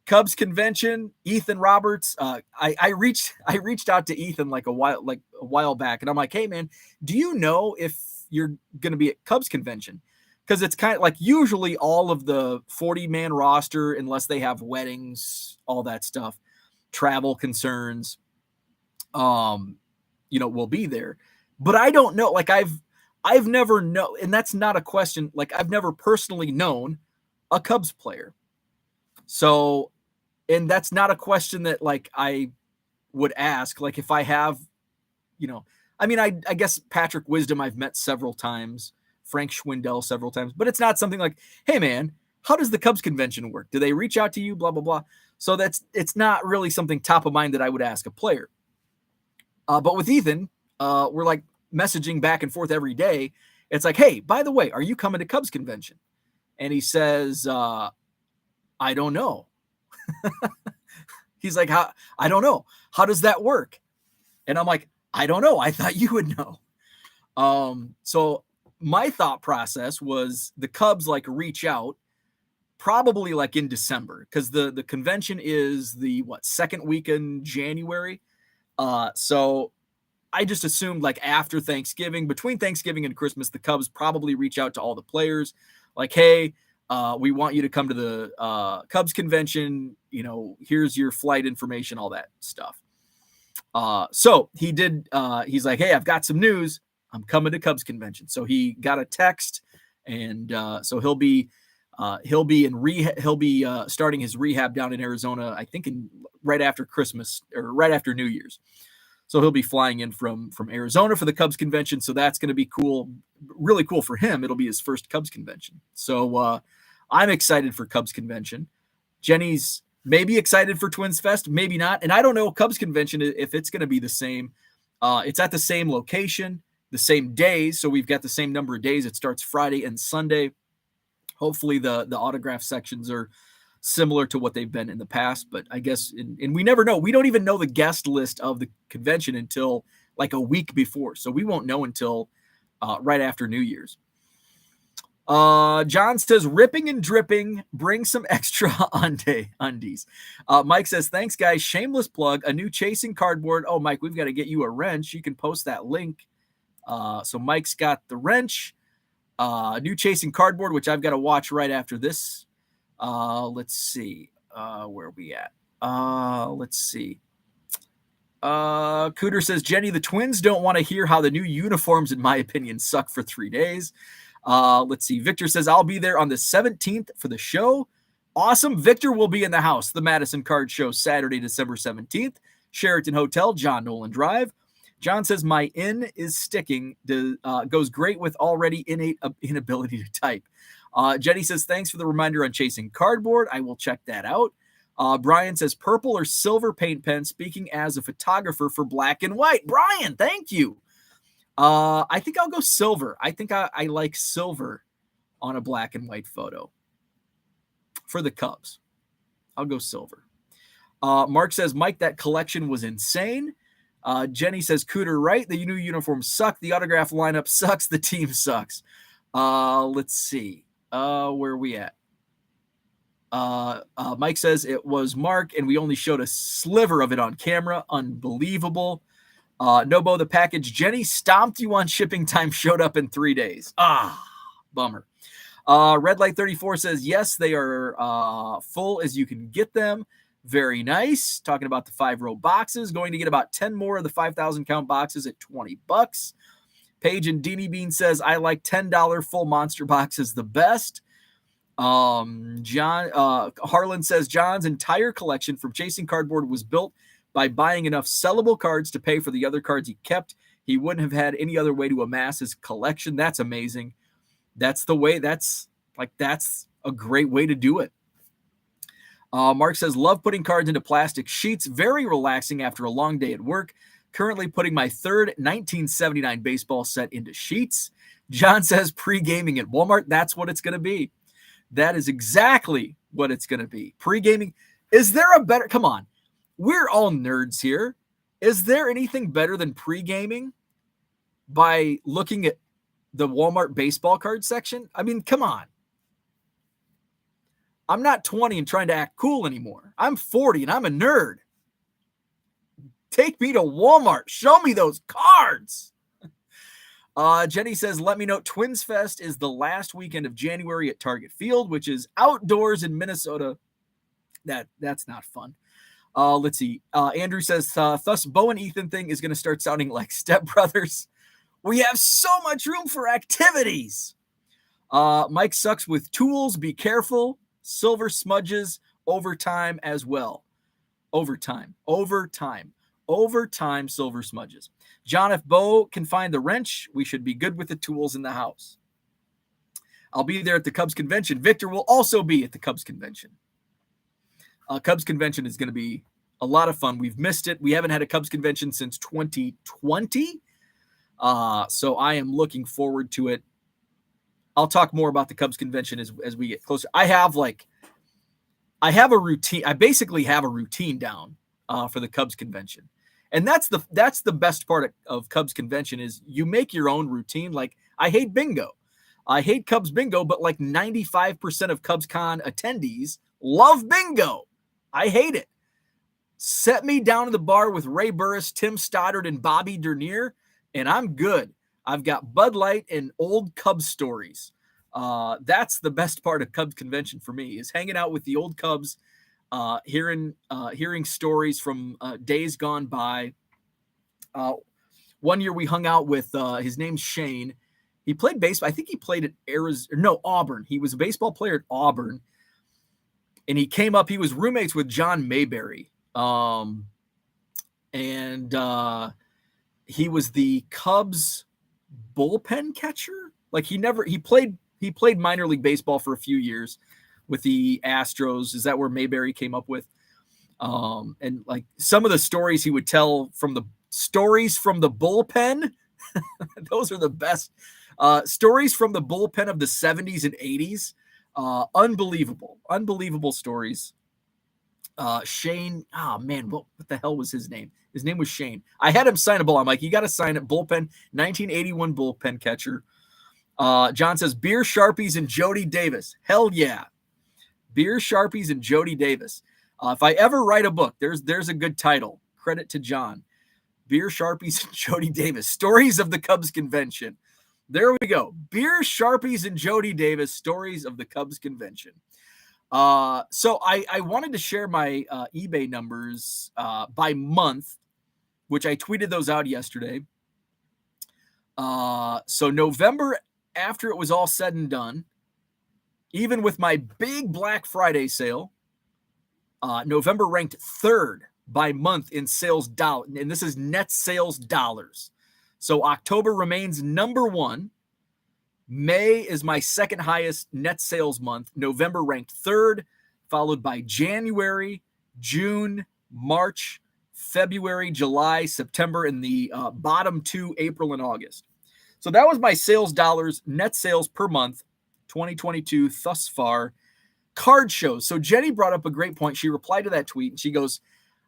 Cubs convention, Ethan Roberts. I reached out to Ethan like a while back, and I'm like, hey man, do you know if you're going to be at Cubs convention? because it's kind of like usually all of the 40-man roster, unless they have weddings, all that stuff, travel concerns, will be there. But I don't know. Like I've never known, and that's not a question. Like I've never personally known a Cubs player. So, and that's not a question that like I would ask. Like if I have, I guess Patrick Wisdom I've met several times, Frank Schwindel several times, but it's not something like, hey man, how does the Cubs convention work? Do they reach out to you? Blah, blah, blah. So it's not really something top of mind that I would ask a player. But with Ethan, we're like messaging back and forth every day. It's like, hey, by the way, are you coming to Cubs convention? And he says, I don't know. He's like, I don't know. How does that work? And I'm like, I don't know. I thought you would know. So my thought process was the Cubs like reach out probably like in December, because the convention is the second week in January. So I just assumed like after Thanksgiving, between Thanksgiving and Christmas, the Cubs probably reach out to all the players like, hey, we want you to come to the Cubs convention. Here's your flight information, all that stuff. So he did. He's like, hey, I've got some news. I'm coming to Cubs convention. So he got a text, and so he'll be in rehab. He'll be starting his rehab down in Arizona, I think right after Christmas or right after New Year's. So he'll be flying in from Arizona for the Cubs convention. So that's going to be cool, really cool for him. It'll be his first Cubs convention. So I'm excited for Cubs convention. Jenny's maybe excited for Twins Fest, maybe not. And I don't know Cubs convention if it's going to be the same. It's at the same location, the same days. So we've got the same number of days. It starts Friday and Sunday. Hopefully the autograph sections are similar to what they've been in the past, but I guess, and we never know. We don't even know the guest list of the convention until like a week before. So we won't know until right after New Year's. John says, ripping and dripping, bring some extra undies. Mike says, thanks guys. Shameless plug, a new chasing cardboard. Oh, Mike, we've got to get you a wrench. You can post that link. So Mike's got the wrench, new chasing cardboard, which I've got to watch right after this. Let's see, where are we at? Let's see. Cooter says, Jenny, the Twins don't want to hear how the new uniforms, in my opinion, suck for 3 days. Let's see. Victor says, I'll be there on the 17th for the show. Awesome. Victor will be in the house. The Madison Card Show, Saturday, December 17th. Sheraton Hotel, John Nolan Drive. John says, my in is sticking. Goes great with already innate inability to type. Jenny says, thanks for the reminder on chasing cardboard. I will check that out. Brian says, purple or silver paint pen, speaking as a photographer for black and white. Brian, thank you. I think I'll go silver. I think I like silver on a black and white photo for the Cubs. I'll go silver. Mark says, Mike, that collection was insane. Jenny says, Cooter, right? The new uniforms suck. The autograph lineup sucks. The team sucks. Let's see. Where are we at? Mike says it was Mark, and we only showed a sliver of it on camera. Unbelievable. Nobo, the package Jenny stomped you on shipping time showed up in 3 days. Bummer. Red Light 34 says, yes, they are full as you can get them. Very nice. Talking about the 5-row boxes. Going to get about 10 more of the 5,000 count boxes at $20. Paige and Deanie Bean says, I like $10 full monster boxes the best. Harlan says, John's entire collection from Chasing Cardboard was built by buying enough sellable cards to pay for the other cards he kept. He wouldn't have had any other way to amass his collection. That's amazing. That's the way. That's a great way to do it. Mark says, love putting cards into plastic sheets. Very relaxing after a long day at work. Currently putting my third 1979 baseball set into sheets. John says, pre-gaming at Walmart. That's what it's going to be. That is exactly what it's going to be. Pre-gaming. Is there a better? Come on. We're all nerds here. Is there anything better than pre-gaming by looking at the Walmart baseball card section? I mean, come on. I'm not 20 and trying to act cool anymore. I'm 40 and I'm a nerd. Take me to Walmart. Show me those cards. Jenny says, let me know Twins Fest is the last weekend of January at Target Field, which is outdoors in Minnesota. That's not fun. Let's see. Andrew says, thus Bo and Ethan thing is going to start sounding like stepbrothers. We have so much room for activities. Mike sucks with tools. Be careful. Silver smudges. Overtime as well. Overtime. Silver smudges. John, if Bo can find the wrench, we should be good with the tools in the house. I'll be there at the Cubs convention. Victor will also be at the Cubs convention. Cubs convention is going to be a lot of fun. We've missed it. We haven't had a Cubs convention since 2020. So I am looking forward to it. I'll talk more about the Cubs convention as we get closer. I have a routine. I basically have a routine down for the Cubs convention. And that's the best part of Cubs convention is you make your own routine. Like, I hate bingo. I hate Cubs bingo, but like 95% of Cubs Con attendees love bingo. I hate it. Set me down in the bar with Ray Burris, Tim Stoddard, and Bobby Dernier, and I'm good. I've got Bud Light and old Cubs stories. That's the best part of Cubs convention for me, is hanging out with the old Cubs, hearing stories from days gone by. One year we hung out with his name's Shane. He played baseball. I think he played at Auburn. He was a baseball player at Auburn. And he came up, he was roommates with John Mayberry. He was the Cubs bullpen catcher. Like, he played minor league baseball for a few years with the Astros. Is that where Mayberry came up with? And like some of the stories he would tell from the bullpen, those are the best stories from the bullpen of the 70s and 80s. Unbelievable stories. Shane, what the hell was his name? His name was Shane. I had him sign a ball. I'm like, you got to sign it. Bullpen, 1981 bullpen catcher. John says, beer, Sharpies, and Jody Davis. Hell yeah. Beer, Sharpies, and Jody Davis. If I ever write a book, there's a good title. Credit to John. Beer, Sharpies, and Jody Davis. Stories of the Cubs convention. There we go. Beer, Sharpies, and Jody Davis. Stories of the Cubs convention. So I wanted to share my eBay numbers by month, which I tweeted those out yesterday. So November, after it was all said and done, even with my big Black Friday sale, November ranked third by month in sales dollars, and this is net sales dollars. So October remains number one. May is my second highest net sales month. November ranked third, followed by January, June, March, February, July, September, and the bottom two, April and August. So that was my sales dollars, net sales per month, 2022 thus far. Card shows. So Jenny brought up a great point. She replied to that tweet and she goes,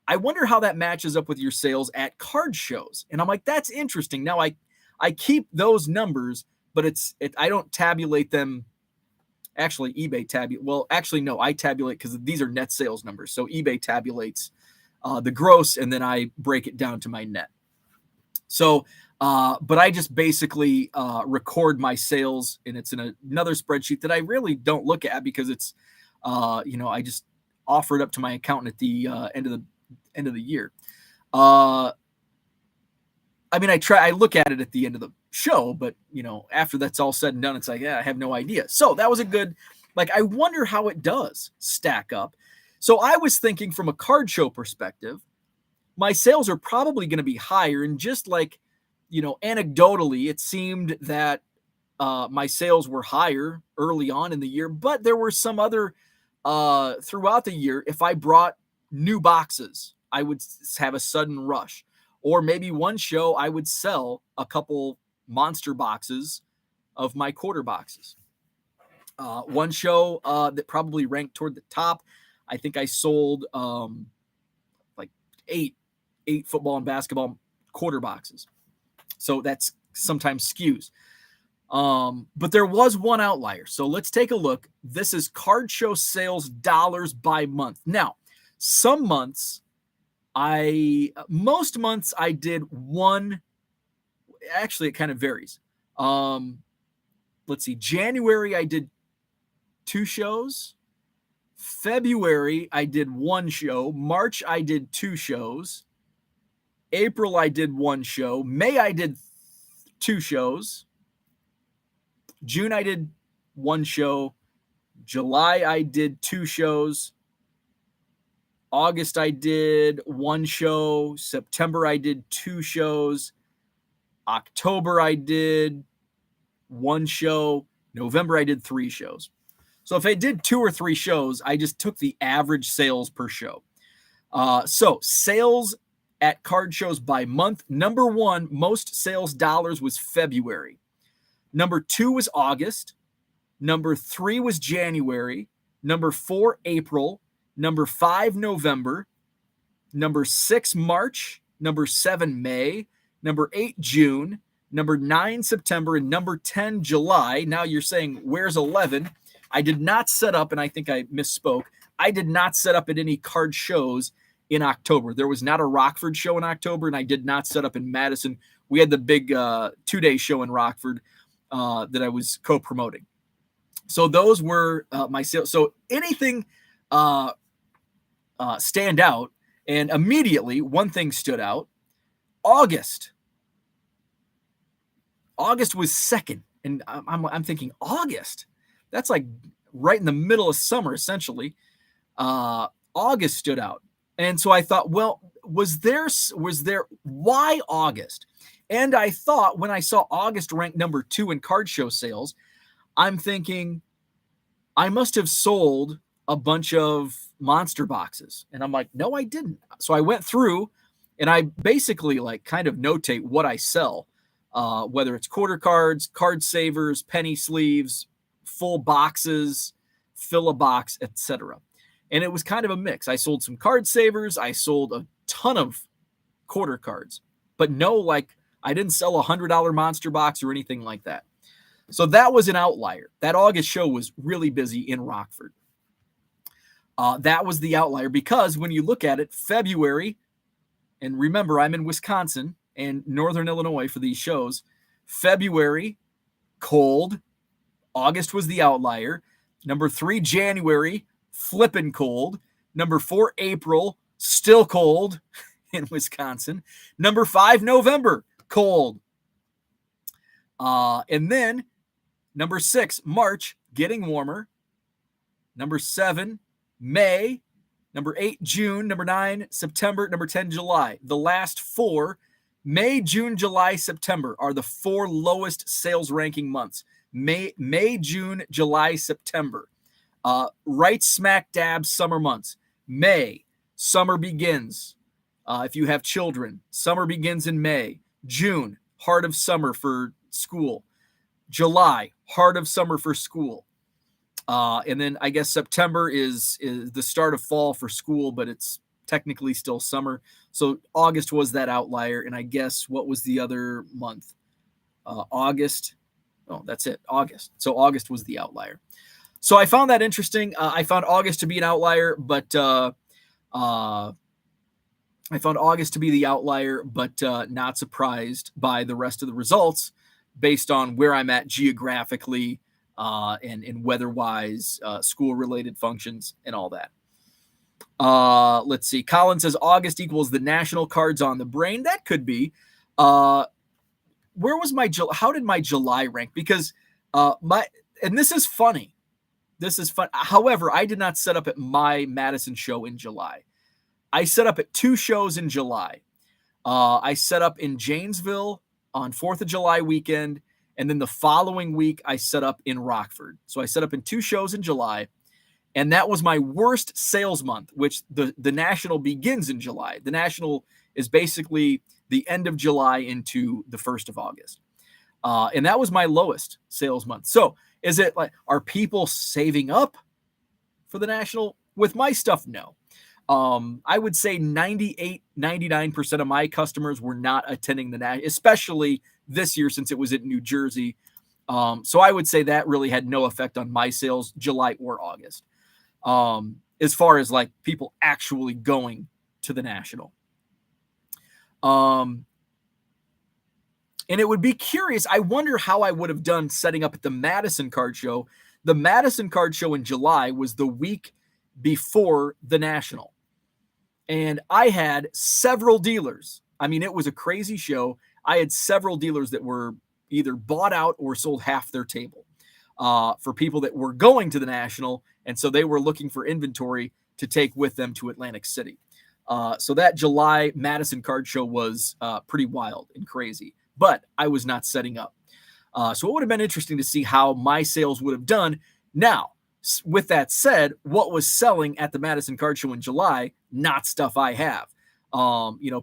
I wonder how that matches up with your sales at card shows. And I'm like, that's interesting. Now I keep those numbers, but I don't tabulate them. Actually, eBay tabulate. Well, actually, no, I tabulate because these are net sales numbers. So eBay tabulates the gross, and then I break it down to my net. So, but I just basically record my sales, and it's in another spreadsheet that I really don't look at because it's, I just offer it up to my accountant at the end of the year. I look at it at the end of the show, but after that's all said and done, it's like, I have no idea. So that was a good, I wonder how it does stack up. So I was thinking from a card show perspective, my sales are probably going to be higher. And just anecdotally, it seemed that my sales were higher early on in the year, but there were some other throughout the year. If I brought new boxes, I would have a sudden rush. Or maybe one show I would sell a couple monster boxes of my quarter boxes. One show that probably ranked toward the top, I think I sold eight football and basketball quarter boxes. So that's sometimes skews. But there was one outlier. So let's take a look. This is card show sales dollars by month. Now, most months I did one. Actually, it kind of varies. Let's see. January, I did 2 shows. February, I did 1 show. March, I did 2 shows. April, I did 1 show. May, I did 2 shows. June, I did 1 show. July, I did 2 shows. August, I did 1 show. September, I did 2 shows. October, I did 1 show. November, I did 3 shows. So if I did 2 or 3 shows, I just took the average sales per show. So sales at card shows by month. Number 1, most sales dollars was February. Number 2 was August. Number 3 was January. Number 4, April. Number 5, November. Number 6, March. Number 7, May. Number 8, June. Number 9, September. And number 10, July. Now you're saying, where's 11? I did not set up, and I think I misspoke, I did not set up at any card shows in October. There was not a Rockford show in October, and I did not set up in Madison. We had the big 2-day show in Rockford that I was co-promoting. So those were my sales. So anything stand out, and immediately one thing stood out. August was second, and I'm thinking, August? That's like right in the middle of summer, essentially. August stood out. And so I thought, well, was there, why August? And I thought when I saw August ranked number 2 in card show sales, I'm thinking I must have sold a bunch of monster boxes. And I'm like, no, I didn't. So I went through and I basically like kind of notate what I sell, whether it's quarter cards, card savers, penny sleeves, full boxes, fill a box, etc. And it was kind of a mix. I sold some card savers. I sold a ton of quarter cards, but no, like I didn't sell a $100 monster box or anything like that. So that was an outlier. That August show was really busy in Rockford. That was the outlier because when you look at it, February, and remember, I'm in Wisconsin and Northern Illinois for these shows. February, cold. August was the outlier. Number 3, January, flipping cold. Number 4, April, still cold in Wisconsin. Number 5, November, cold. And then number 6, March, getting warmer. Number 7, May. Number 8, June. Number 9, September. Number 10, July. The last 4, May, June, July, September, are the 4 lowest sales ranking months. May, June, July, September. Right smack dab summer months. May, summer begins. If you have children, summer begins in May. June, heart of summer for school. July, heart of summer for school. And then I guess September is the start of fall for school, but it's technically still summer. So August was that outlier. And I guess what was the other month? August. Oh, that's it. August. So August was the outlier. So I found that interesting. I found August to be an outlier, but not surprised by the rest of the results based on where I'm at geographically and weather-wise, school-related functions, and all that. Let's see. Colin says August equals the national cards on the brain. That could be. Where was my how did my July rank? Because and this is funny. This is fun. However, I did not set up at my Madison show in July. I set up at 2 shows in July. I set up in Janesville on 4th of July weekend, and then the following week I set up in Rockford. So I set up in 2 shows in July, and that was my worst sales month, which the national begins in July. The national is basically the end of July into the 1st of August. And that was my lowest sales month. So is it like, are people saving up for the national? With my stuff, no. I would say 98, 99% of my customers were not attending the national, especially this year since it was in New Jersey. So I would say that really had no effect on my sales, July or August, as far as like people actually going to the national. And it would be curious. I wonder how I would have done setting up at the Madison Card Show. The Madison Card Show in July was the week before the National. And I had several dealers. I mean, it was a crazy show. I had several dealers that were either bought out or sold half their table for people that were going to the National. And so they were looking for inventory to take with them to Atlantic City. So that July Madison Card Show was pretty wild and crazy, but I was not setting up. So it would have been interesting to see how my sales would have done. Now, with that said, what was selling at the Madison Card Show in July, not stuff I have.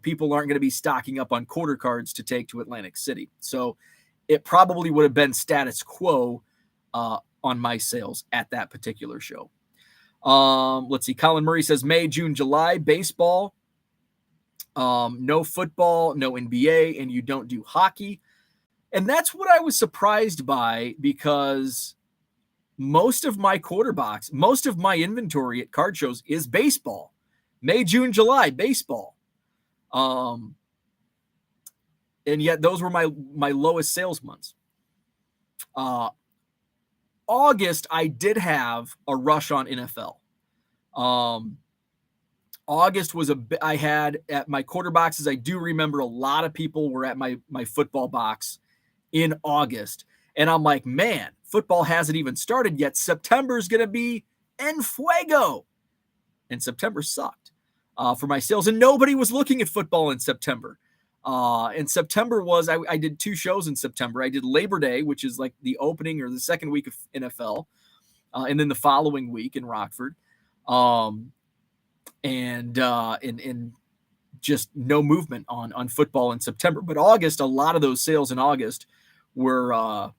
People aren't going to be stocking up on quarter cards to take to Atlantic City. So it probably would have been status quo on my sales at that particular show. Let's see. Colin Murray says May, June, July, baseball, no football, no NBA, and you don't do hockey. And that's what I was surprised by, because most of my quarter box, most of my inventory at card shows is baseball. May, June, July, baseball. And yet those were my lowest sales months. August, I did have a rush on NFL. August was I had at my quarter boxes. I do remember a lot of people were at my football box in August. And I'm like, man, football hasn't even started yet. September's going to be en fuego. And September sucked for my sales. And nobody was looking at football in September. And September was, I did 2 shows in September. I did Labor Day, which is like the opening or the second week of NFL. And then the following week in Rockford. And just no movement on football in September. But August, a lot of those sales in August were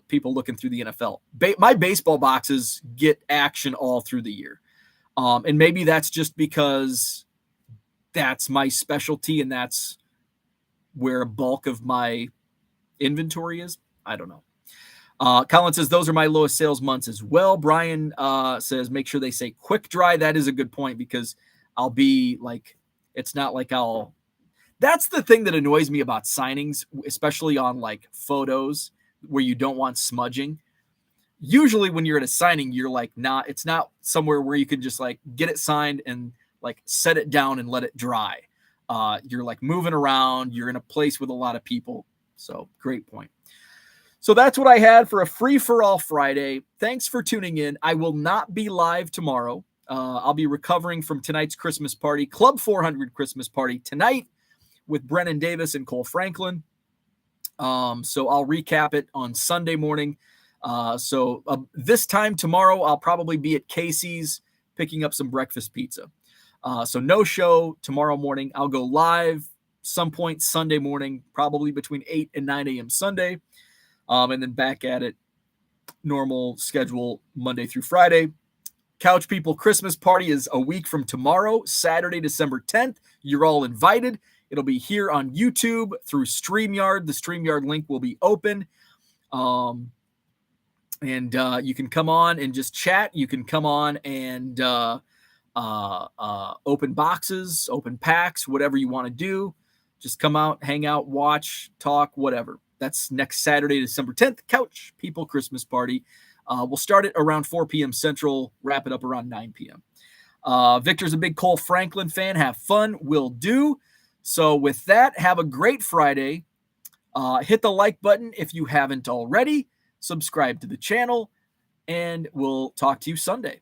people looking through the NFL. My baseball boxes get action all through the year. And maybe that's just because that's my specialty and that's where a bulk of my inventory is. I don't know. Colin says, those are my lowest sales months as well. Brian says, make sure they say quick dry. That is a good point, because I'll be like, it's not like that's the thing that annoys me about signings, especially on like photos where you don't want smudging. Usually when you're at a signing, you're like, it's not somewhere where you can just like get it signed and like set it down and let it dry. You're like moving around. You're in a place with a lot of people. So great point. So that's what I had for a free-for-all Friday. Thanks for tuning in. I will not be live tomorrow. I'll be recovering from tonight's Christmas party, Club 400 Christmas party tonight with Brennan Davis and Cole Franklin. So I'll recap it on Sunday morning. So this time tomorrow, I'll probably be at Casey's picking up some breakfast pizza. So no show tomorrow morning. I'll go live some point Sunday morning, probably between 8 and 9 a.m. Sunday. And then back at it, normal schedule Monday through Friday. Couch People Christmas party is a week from tomorrow, Saturday, December 10th. You're all invited. It'll be here on YouTube through StreamYard. The StreamYard link will be open. And you can come on and just chat. You can come on and open boxes, open packs, whatever you want to do. Just come out, hang out, watch, talk, whatever. That's next Saturday, December 10th, Couch People Christmas Party. We'll start it around 4 p.m. Central, wrap it up around 9 p.m. Victor's a big Cole Franklin fan. Have fun. Will do. So with that, have a great Friday. Hit the like button if you haven't already. Subscribe to the channel, and we'll talk to you Sunday.